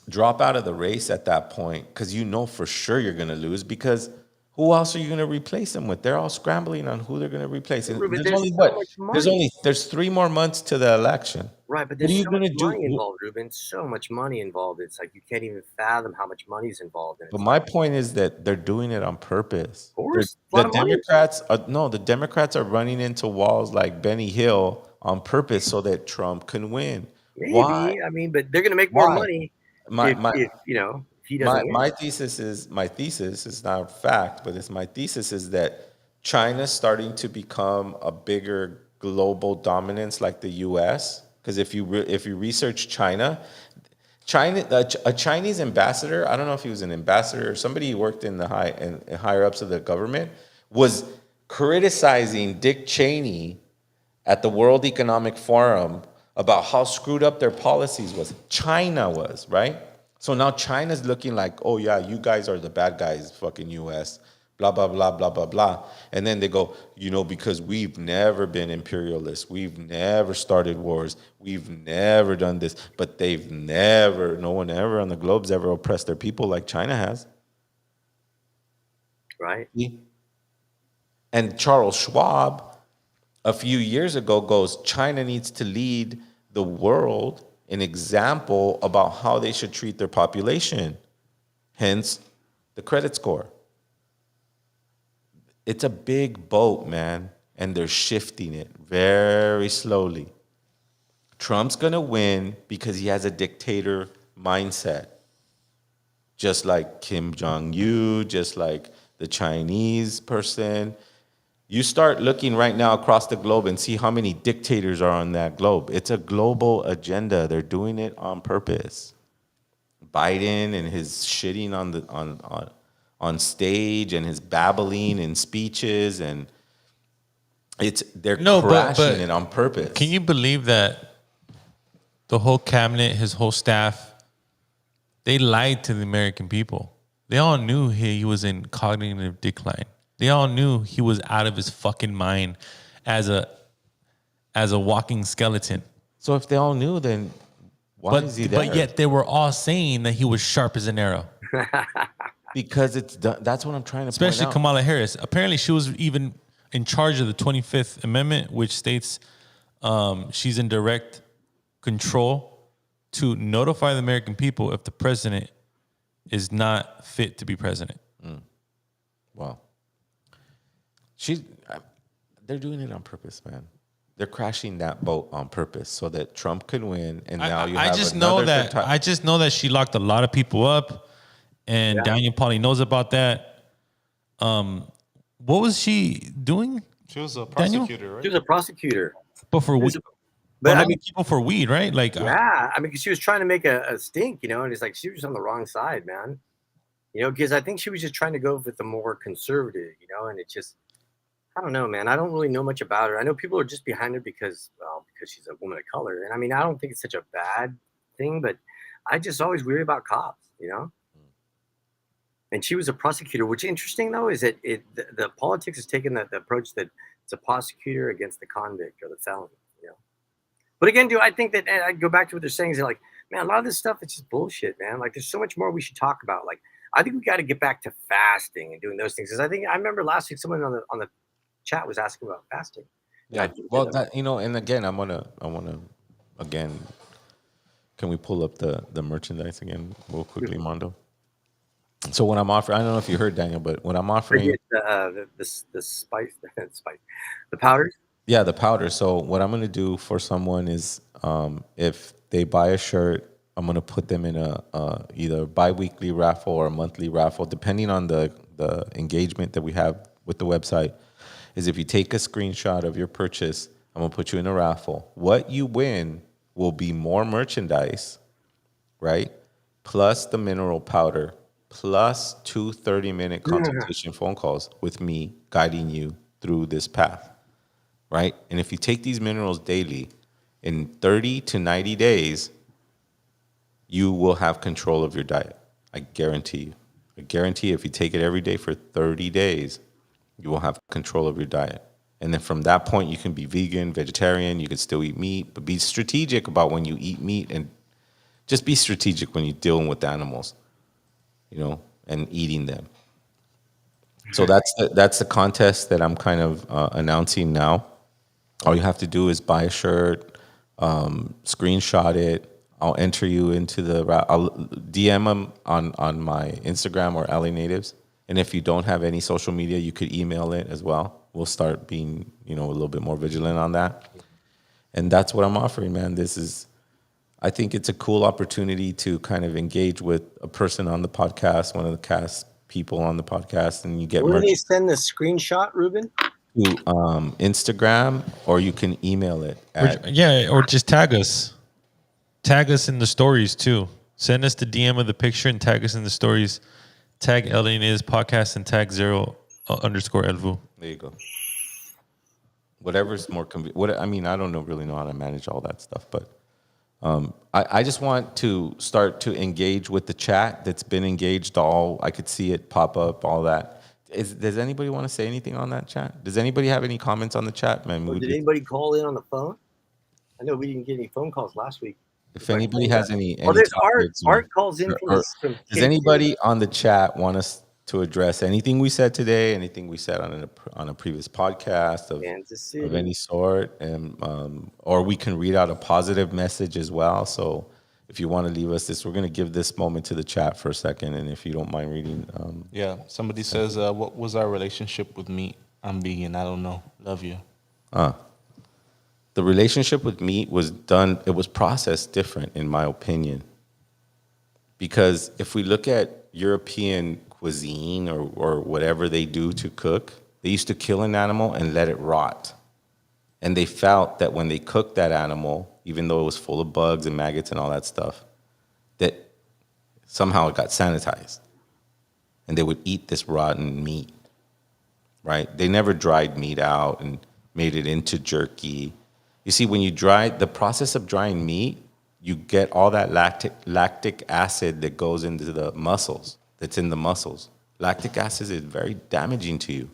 drop out of the race at that point, because for sure you're going to lose, because Who else are you going to replace them with? They're all scrambling on who they're going to replace. And Ruben, there's there's only so much money. there's 3 more months to the election. Right, but What are there's you so going much to money do? involved, Ruben. So much money involved. It's like you can't even fathom how much money is involved in it. But my point is that they're doing it on purpose. Of course, a The lot of money. The Democrats are running into walls like Benny Hill on purpose so that Trump can win. Why? Maybe. I mean, but they're going to make more Why? money My my if he doesn't win. my thesis is not a fact, but it's my thesis is that China's starting to become a bigger global dominance like the U.S. Because if you research a Chinese ambassador, I don't know if he was an ambassador or somebody who worked in the higher ups of the government, was criticizing Dick Cheney at the World Economic Forum about how screwed up their policies was. China was, right? So now China's looking like, oh yeah, you guys are the bad guys, fucking US, blah, blah, blah, blah, blah, blah. And then they go, because we've never been imperialists. We've never started wars. We've never done this. But no one ever on the globe's ever oppressed their people like China has. Right. And Charles Schwab, a few years ago, goes, China needs to lead the world an example about how they should treat their population. Hence, the credit score. It's a big boat, man, and they're shifting it very slowly. Trump's going to win because he has a dictator mindset, just like Kim Jong-un, just like the Chinese person. You start looking right now across the globe and see how many dictators are on that globe. It's a global agenda. They're doing it on purpose. Biden and his shitting on stage and his babbling and speeches, and they're crashing it on purpose. Can you believe that the whole cabinet, his whole staff, they lied to the American people? They all knew he was in cognitive decline. They all knew he was out of his fucking mind as a walking skeleton. So if they all knew, then why is he there? But yet they were all saying that he was sharp as an arrow. Because that's what I'm trying to Especially point out. Kamala Harris. Apparently she was even in charge of the 25th Amendment, which states she's in direct control to notify the American people if the president is not fit to be president. Wow. They're doing it on purpose, man. They're crashing that boat on purpose so that Trump can win, and now I just know that she locked a lot of people up, and Daniel Pauly knows about that. What was she doing? She was a prosecutor, Daniel? right? She was a prosecutor. But for weed. But I mean, people for weed, right? Like, yeah, I mean, because she was trying to make a stink, and it's like she was on the wrong side, man. Because I think she was just trying to go with the more conservative, and it just, I don't know, man. I don't really know much about her. I know people are just behind her because she's a woman of color. And I mean, I don't think it's such a bad thing, but I just always worry about cops, And she was a prosecutor, which interesting though, is that the politics has taken the approach that it's a prosecutor against the convict or the felon, But again, I think that, and I go back to what they're saying, is they're like, man, a lot of this stuff is just bullshit, man. Like, there's so much more we should talk about. Like, I think we got to get back to fasting and doing those things. Because I remember last week someone on the chat was asking about fasting. Yeah. Well, and again, I wanna again. Can we pull up the merchandise again real quickly, Mondo? So what I'm offering, I don't know if you heard, Daniel, but what I'm offering the spice, the powders. Yeah, the powder. So what I'm gonna do for someone is, if they buy a shirt, I'm gonna put them in a either bi-weekly raffle or a monthly raffle, depending on the engagement that we have with the website. Is if you take a screenshot of your purchase, I'm gonna put you in a raffle. What you win will be more merchandise, right? Plus the mineral powder, plus 2 30-minute consultation phone calls with me guiding you through this path, right? And if you take these minerals daily, in 30 to 90 days, you will have control of your diet. I guarantee you. I guarantee if you take it every day for 30 days, you will have control of your diet. And then from that point, you can be vegan, vegetarian, you can still eat meat, but be strategic about when you eat meat, and just be strategic when you're dealing with animals, and eating them. So that's the contest that I'm kind of announcing now. All you have to do is buy a shirt, screenshot it. I'll enter you into I'll DM them on my Instagram or LA Natives. And if you don't have any social media, you could email it as well. We'll start being, a little bit more vigilant on that. And that's what I'm offering, man. I think it's a cool opportunity to kind of engage with a person on the podcast, one of the cast people on the podcast, and you get Where do merch they send the screenshot, Ruben? to Instagram, or you can email it Or just tag us. Tag us in the stories too. Send us the DM of the picture and tag us in the stories. Tag LA Natives Podcast and tag 0_Elvu. There you go. Whatever's more convenient. I don't really know how to manage all that stuff, but I just want to start to engage with the chat that's been engaged. I could see it pop up, all that. Does anybody want to say anything on that chat? Does anybody have any comments on the chat, man? Did anybody call in on the phone? I know we didn't get any phone calls last week. If anybody has any there's topics, Art calls in from does anybody on the chat want us to address anything we said today, anything we said on a previous podcast of any sort, and or we can read out a positive message as well. So if you want to leave us this, we're going to give this moment to the chat for a second, and if you don't mind reading, somebody says, "What was our relationship with meat? I'm vegan. I don't know. Love you." The relationship with meat was done. It was processed different, in my opinion, because if we look at European cuisine or whatever they do to cook, they used to kill an animal and let it rot. And they felt that when they cooked that animal, even though it was full of bugs and maggots and all that stuff, that somehow it got sanitized. And they would eat this rotten meat, right? They never dried meat out and made it into jerky. You see, when you the process of drying meat, you get all that lactic acid that goes into the muscles. That's in the muscles. Lactic acid is very damaging to you.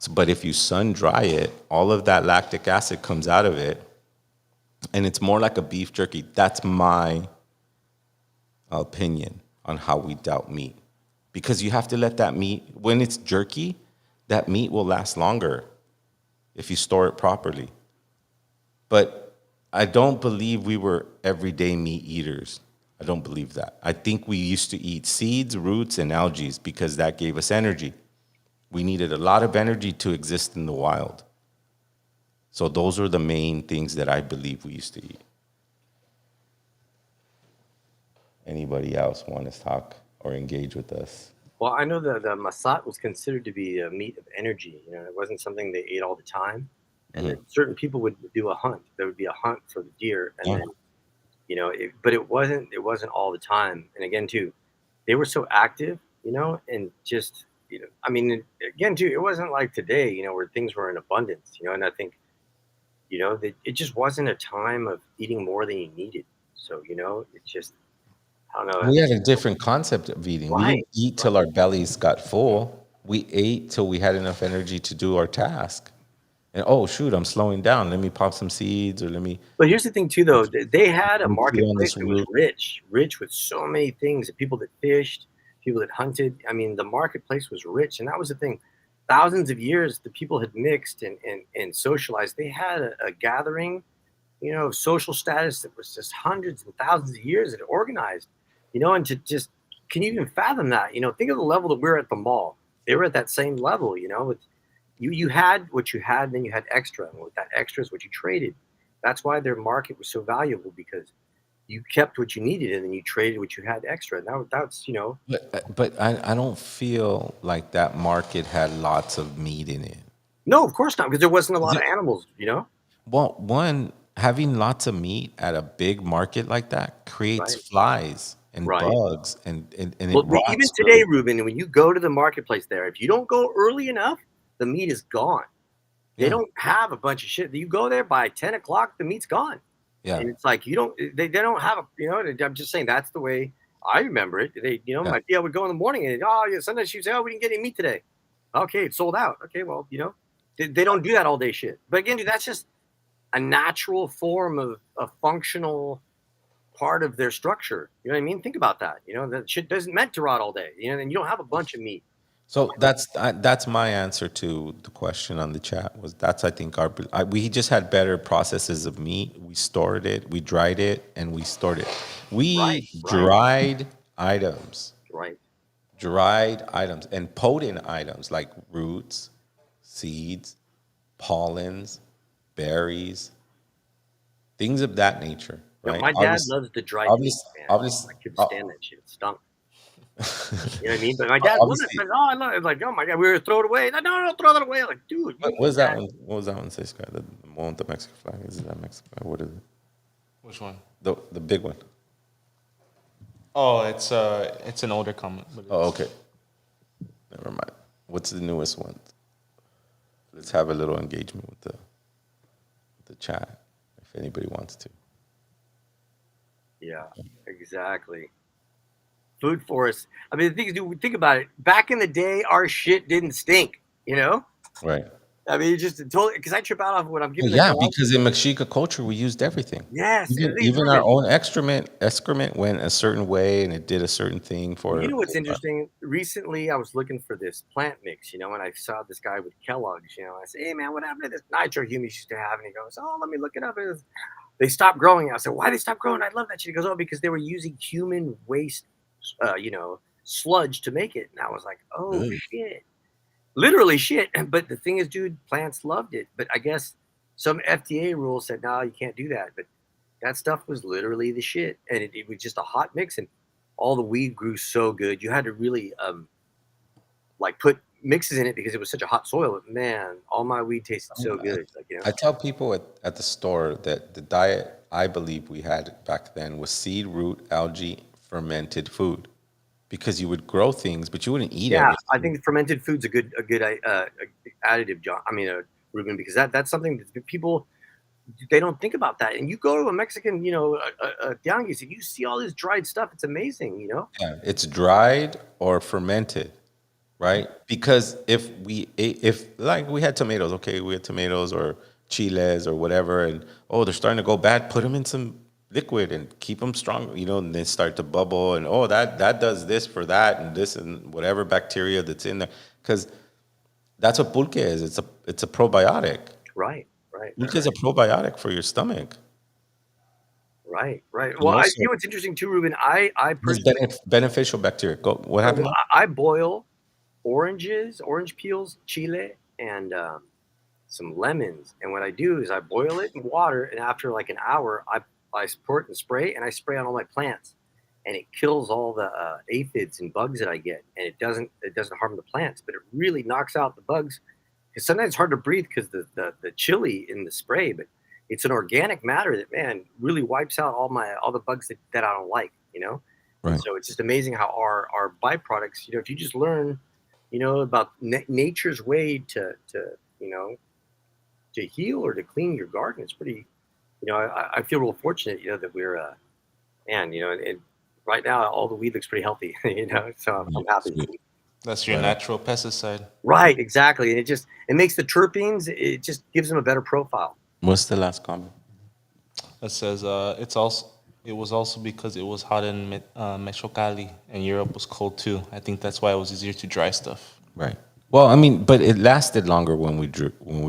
But if you sun dry it, all of that lactic acid comes out of it, and it's more like a beef jerky. That's my opinion on how we doubt meat. Because you have to let that meat, when it's jerky, that meat will last longer if you store it properly. But I don't believe we were everyday meat eaters. I don't believe that. I think we used to eat seeds, roots, and algae because that gave us energy. We needed a lot of energy to exist in the wild. So those are the main things that I believe we used to eat. Anybody else want to talk or engage with us? Well, I know that the masat was considered to be a meat of energy. It wasn't something they ate all the time. And then certain people would do a hunt. There would be a hunt for the deer, and then, but it wasn't all the time. And again, too, they were so active, and just, again, too, it wasn't like today, where things were in abundance, and I think, it just wasn't a time of eating more than you needed. So, it's just, I don't know. We had a different concept of eating. Right. We didn't eat till our bellies got full. We ate till we had enough energy to do our task. And shoot, I'm slowing down. Let me pop some seeds, or let me. But here's the thing, too, though. They had a marketplace that was rich with so many things. People that fished, people that hunted. I mean, the marketplace was rich, and that was the thing. Thousands of years, the people had mixed and socialized. They had a gathering, of social status that was just hundreds and thousands of years that organized, and to just, can you even fathom that? Think of the level that we're at the mall. They were at that same level, with. You had what you had, and then you had extra. And with that extra is what you traded. That's why their market was so valuable, because you kept what you needed and then you traded what you had extra. And that's. But I don't feel like that market had lots of meat in it. No, of course not, because there wasn't a lot of animals, Well, one, having lots of meat at a big market like that creates flies and bugs. And well, even today, Ruben, when you go to the marketplace there, if you don't go early enough, the meat is gone. They don't have a bunch of shit. You go there by 10 o'clock, the meat's gone. Yeah. And it's like, they don't have I'm just saying that's the way I remember it. My deal would go in the morning and, sometimes she'd say, we didn't get any meat today. Okay, it's sold out. Okay, well, they don't do that all day shit. But again, dude, that's just a natural form of a functional part of their structure. You know what I mean? Think about that. That shit isn't meant to rot all day. And you don't have a bunch of meat. So that's my answer to the question on the chat. Was that's I think we just had better processes of meat. We stored it, we dried it, and we stored it. Right, We right, items, right. dried items, and potent items like roots, seeds, pollens, berries, things of that nature. Yeah, Right? my dad loves the dried meat, Obviously, man. obviously, I couldn't stand that shit. It stunk. You know what I mean? But my dad wouldn't. obviously. But, oh, I love it. Like, oh my god, we were throw it away. Like, no, throw that away. Like, dude, you What eat was that that. one? What was that one say, Scott? The one with the Mexican flag? Is that Mexican flag? What is it? Which one? The big one. Oh, it's an older comment. But Oh, okay. Never mind. What's the newest one? Let's have a little engagement with the chat if anybody wants to. Yeah, exactly. Food forests. I mean, the thing is, dude, think about it. Back in the day, our shit didn't stink. You know? Right. I mean, you just totally because I trip out off when I'm giving the Yeah, dog. because in Mexica culture we used everything. Yes, and Even, the thing is, even our Ruben, own excrement went a certain way and it did a certain thing for. you know what's interesting? Recently, I was looking for this plant mix, you know, and I saw this guy with Kellogg's, you know. I said, "Hey, man, what happened to this nitro humus used to have?" And he goes, "Oh, let me look it up." They stopped growing. I said, "Why they stopped growing?" I love that shit. He goes, "Oh, because they were using human waste, you know, sludge to make it." And I was like, "Oh Really? shit, literally shit." But the thing is, dude, plants loved it. But I guess some FDA rules said, "No, you can't do that." But that stuff was literally the shit, and it was just a hot mix, and all the weed grew so good. You had to really like put mixes in it because it was such a hot soil. But man, all my weed tasted so good. Like, you know, I tell people at the store that the diet I believe we had back then was seed, root, algae, fermented food. Because you would grow things, but you wouldn't eat yeah, I everything. think fermented food's a good additive, John. I mean, Ruben, because that's something that people they don't think about that. And you go to a Mexican, you know, a tianguis, and you see all this dried stuff. It's amazing, you know. Yeah, it's dried or fermented, right? Because if like we had tomatoes, okay, we had tomatoes or chiles or whatever, and oh, they're starting to go bad, put them in some liquid and keep them strong, you know, and they start to bubble, and oh, that does this for that, and this and whatever bacteria that's in there, because that's what pulque is. It's a probiotic. Right, right, Pulque is a probiotic for your stomach. right, right. You Well, know, you so know what's interesting too, Ruben. I it's personally, beneficial bacteria. Go. What happened? I boil orange peels, chile, and some lemons. And what I do is I boil it in water, and after like an hour, I pour it in spray, and I spray on all my plants, and it kills all the aphids and bugs that I get, and it doesn't harm the plants, but it really knocks out the bugs. Because sometimes it's hard to breathe because the chili in the spray, but it's an organic matter that man really wipes out all the bugs that I don't like, you know. And Right. so it's just amazing how our byproducts, you know, if you just learn, you know, about nature's way to you know to heal or to clean your garden, it's pretty. You know, I feel real fortunate, you know, that we're man, you know, and right now all the weed looks pretty healthy, you know, so I'm happy. Sweet. that's your Right on. natural pesticide. Right, exactly, and it makes the terpenes. It just gives them a better profile. What's the last comment? That says it was also because it was hot in Mexicali and Europe was cold too. I think that's why it was easier to dry stuff. Right. Well, I mean, but it lasted longer when we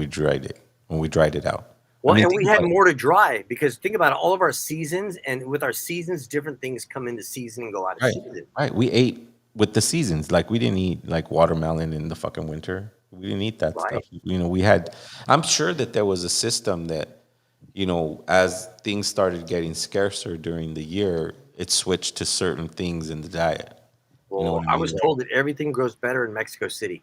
dried it out. I Well, mean, and think we had about it. more to dry because think about it, all of our seasons, and with our seasons, different things come into season and go out of Right. season. Right. We ate with the seasons. Like we didn't eat like watermelon in the fucking winter. We didn't eat that Right. stuff. You know, we had. I'm sure that there was a system that, you know, as things started getting scarcer during the year, it switched to certain things in the diet. You know Well, what I I mean? was told that everything grows better in Mexico City.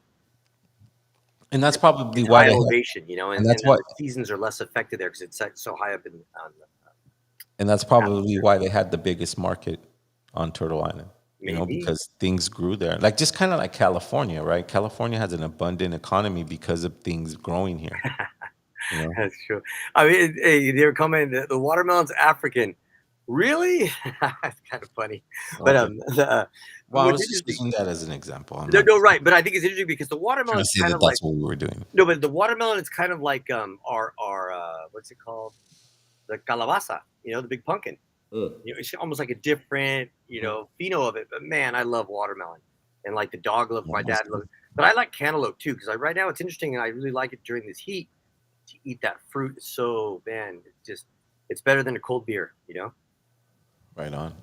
And that's probably It's why high they have, elevation, you know, and and that's the what seasons are less affected there because it's so high up in on the And that's probably atmosphere. why they had the biggest market on Turtle Island, you know, Maybe. because things grew there. Like just kind of like California, right? California has an abundant economy because of things growing here, you know? That's true. I mean, hey, they were commenting that the watermelon's African. Really? That's kind of funny. But Okay. Well, I what's was just interesting. using that as an example. I'm No, not no, right. But I think it's interesting because the trying to watermelon's say kind that of like that's what we were doing. no, but the watermelon is kind of like our what's it called? The calabaza, you know, the big pumpkin. You know, it's almost like a different, you know, pheno of it. But man, I love watermelon. And like the dog loved my dad loved But I like cantaloupe too, because right now it's interesting, and I really like it during this heat to eat that fruit. It's so, man, it's better than a cold beer, you know. Right on.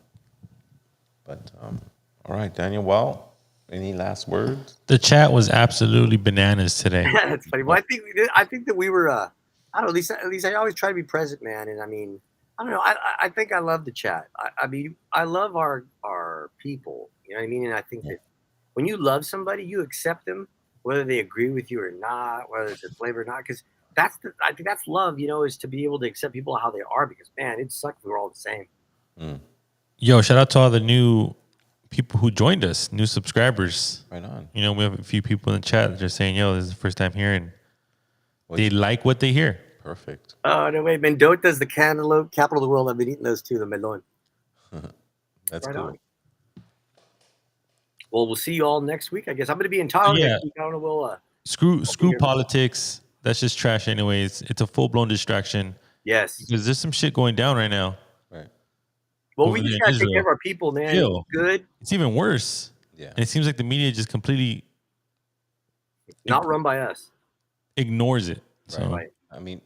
But all right, Daniel. Well, any last words? The chat was absolutely bananas today. That's funny. Well, I think that we were. I don't know. At least I always try to be present, man. And I mean, I don't know. I think I love the chat. I mean, I love our people. You know what I mean? And I think that when you love somebody, you accept them, whether they agree with you or not, whether it's a flavor or not. Because I think that's love. You know, is to be able to accept people how they are. Because man, it sucks if we're all the same. Mm. Yo, shout out to all the new people who joined us, new subscribers. Right on. You know, we have a few people in the chat that are saying, yo, this is the first time hearing. They What's- like what they hear. Perfect. Oh no, wait, Mendota's the cantaloupe capital of the world. I've been eating those too, the melon. That's Right cool. on. Well, we'll see you all next week. I guess I'm going to be in Tahoe Yeah. next week. I don't know. We'll Screw here. politics. That's just trash anyways. It's a full-blown distraction yes. because there's some shit going down right now. Right. Well, over we just there in got to take Israel. care of our people, man. Ew. Good. It's even worse. Yeah. And it seems like the media just completely Not run by us. ignores it. So Right. I mean,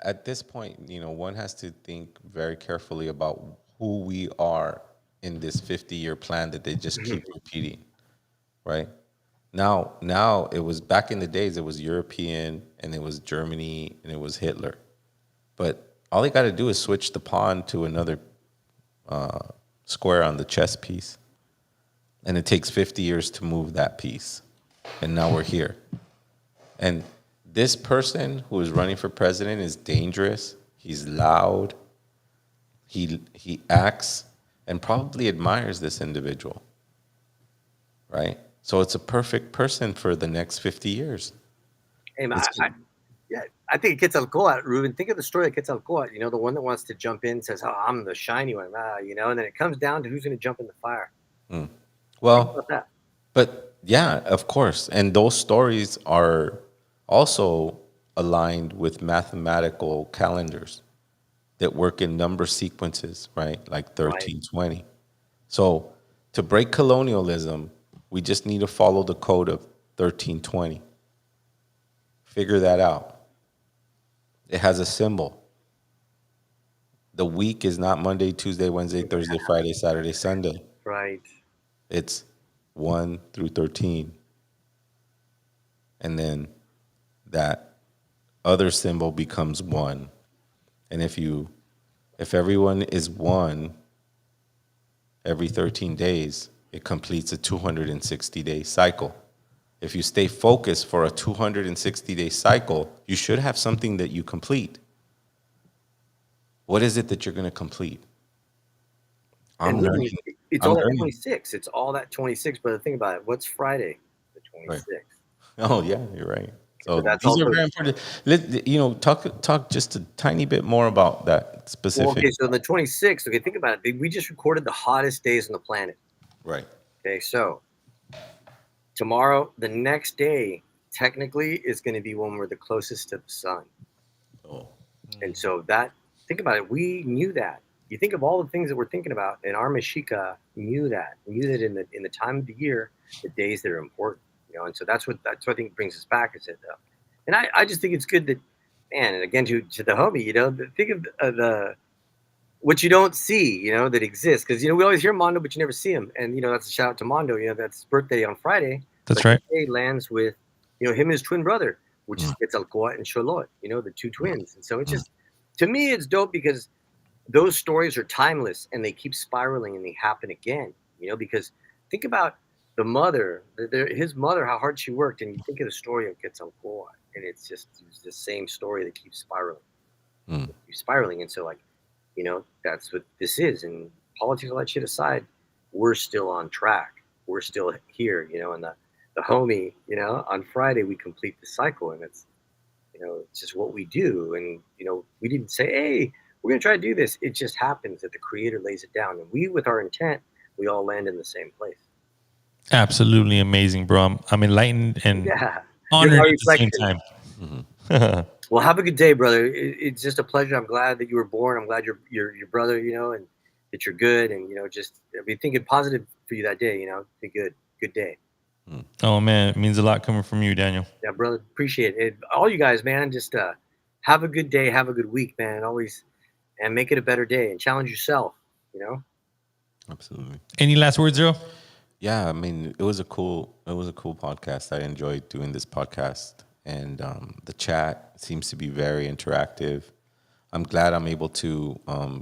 at this point, one has to think very carefully about who we are in this 50-year plan that they just keep repeating, right? Now it was back in the days, it was European and it was Germany and it was Hitler. But all they got to do is switch the pawn to another square on the chess piece. And it takes 50 years to move that piece. And now we're here. And this person who is running for president is dangerous. He's loud. He acts and probably admires this individual, right? So it's a perfect person for the next 50 years. Hey, man, I think Quetzalcoatl, Ruben. Think of the story of Quetzalcoatl. The one that wants to jump in and says, "Oh, I'm the shiny one," and then it comes down to who's going to jump in the fire. Think Well, about that. but yeah, of course. And those stories are also aligned with mathematical calendars that work in number sequences, right? Like 1320. So to break colonialism, we just need to follow the code of 1320. Figure that out. It has a symbol. The week is not Monday, Tuesday, Wednesday, Thursday, Friday, Saturday, Sunday. Right. It's 1 through 13. And then that other symbol becomes 1. And if everyone is 1 every 13 days, it completes a 260-day cycle. If you stay focused for a 260-day cycle, you should have something that you complete. What is it that you're going to complete? I'm And learning. it's I'm all that learning. 26. It's all that 26. But think about it. What's Friday? The 26th. Oh yeah, you're right. So But that's these also- are very important. Talk just a tiny bit more about that specific. Well, okay, so the 26th. Okay, think about it. We just recorded the hottest days on the planet. Right. Okay, so tomorrow, the next day, technically, is going to be when we're the closest to the sun. Oh. And so think about it. We knew that. You think of all the things that we're thinking about, and our Mexica knew that in the time of the year, the days that are important. And so that's what I think brings us back. Is it? And I just think it's good that, man. And again, to the homie, think of the what you don't see, that exists, because we always hear Mondo, but you never see him. And that's a shout out to Mondo. That's his birthday on Friday. That's right. Today lands with him and his twin brother, which is Quetzalcoatl and Xolotl, the two twins. And so it's just, to me, it's dope because those stories are timeless and they keep spiraling and they happen again. Because think about the mother, his mother, how hard she worked, and you think of the story of Quetzalcoatl, and it's the same story that keeps spiraling, and so that's what this is. And politics, all that shit aside, we're still on track. We're still here, and the homie, on Friday we complete the cycle, and it's just what we do. And we didn't say, hey, we're gonna try to do this. It just happens that the creator lays it down, and we, with our intent, we all land in the same place. Absolutely amazing, bro. I'm enlightened and honored Your at the same reflection. time. Well, have a good day, brother. It's just a pleasure. I'm glad that you were born. I'm glad you're your brother, and that you're good, and just be thinking positive for you that day. Be good day. Oh man, it means a lot coming from you, Daniel. Yeah, brother, appreciate it. All you guys, man, just have a good day, have a good week, man. Always, and make it a better day and challenge yourself. You know. Absolutely. Any last words, Zero? Yeah, I mean, it was a cool podcast. I enjoyed doing this podcast, and the chat seems to be very interactive. I'm glad I'm able to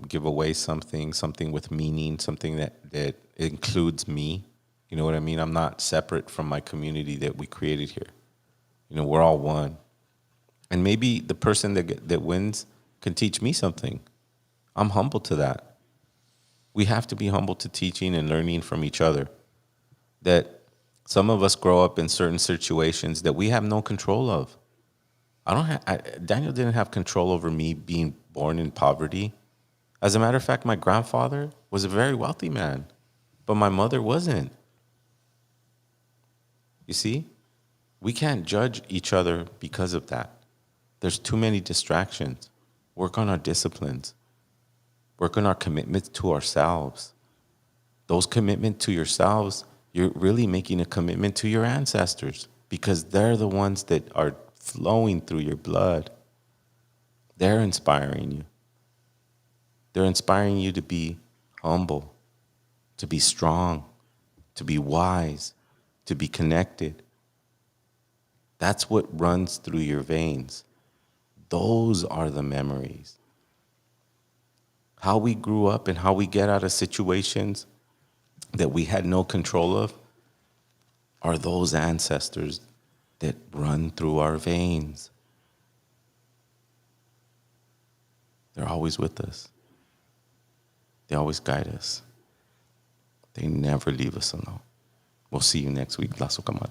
give away something with meaning, something that includes me. You know what I mean? I'm not separate from my community that we created here. You know, we're all one. And maybe the person that wins can teach me something. I'm humble to that. We have to be humble to teaching and learning from each other. That some of us grow up in certain situations that we have no control of. Daniel didn't have control over me being born in poverty. As a matter of fact, my grandfather was a very wealthy man, but my mother wasn't. You see, we can't judge each other because of that. There's too many distractions. Work on our disciplines. Work on our commitments to ourselves. Those commitments to yourselves, you're really making a commitment to your ancestors because they're the ones that are flowing through your blood. They're inspiring you. They're inspiring you to be humble, to be strong, to be wise, to be connected. That's what runs through your veins. Those are the memories. How we grew up and how we get out of situations that we had no control of are those ancestors that run through our veins. They're always with us. They always guide us. They never leave us alone. We'll see you next week. La Socamatla.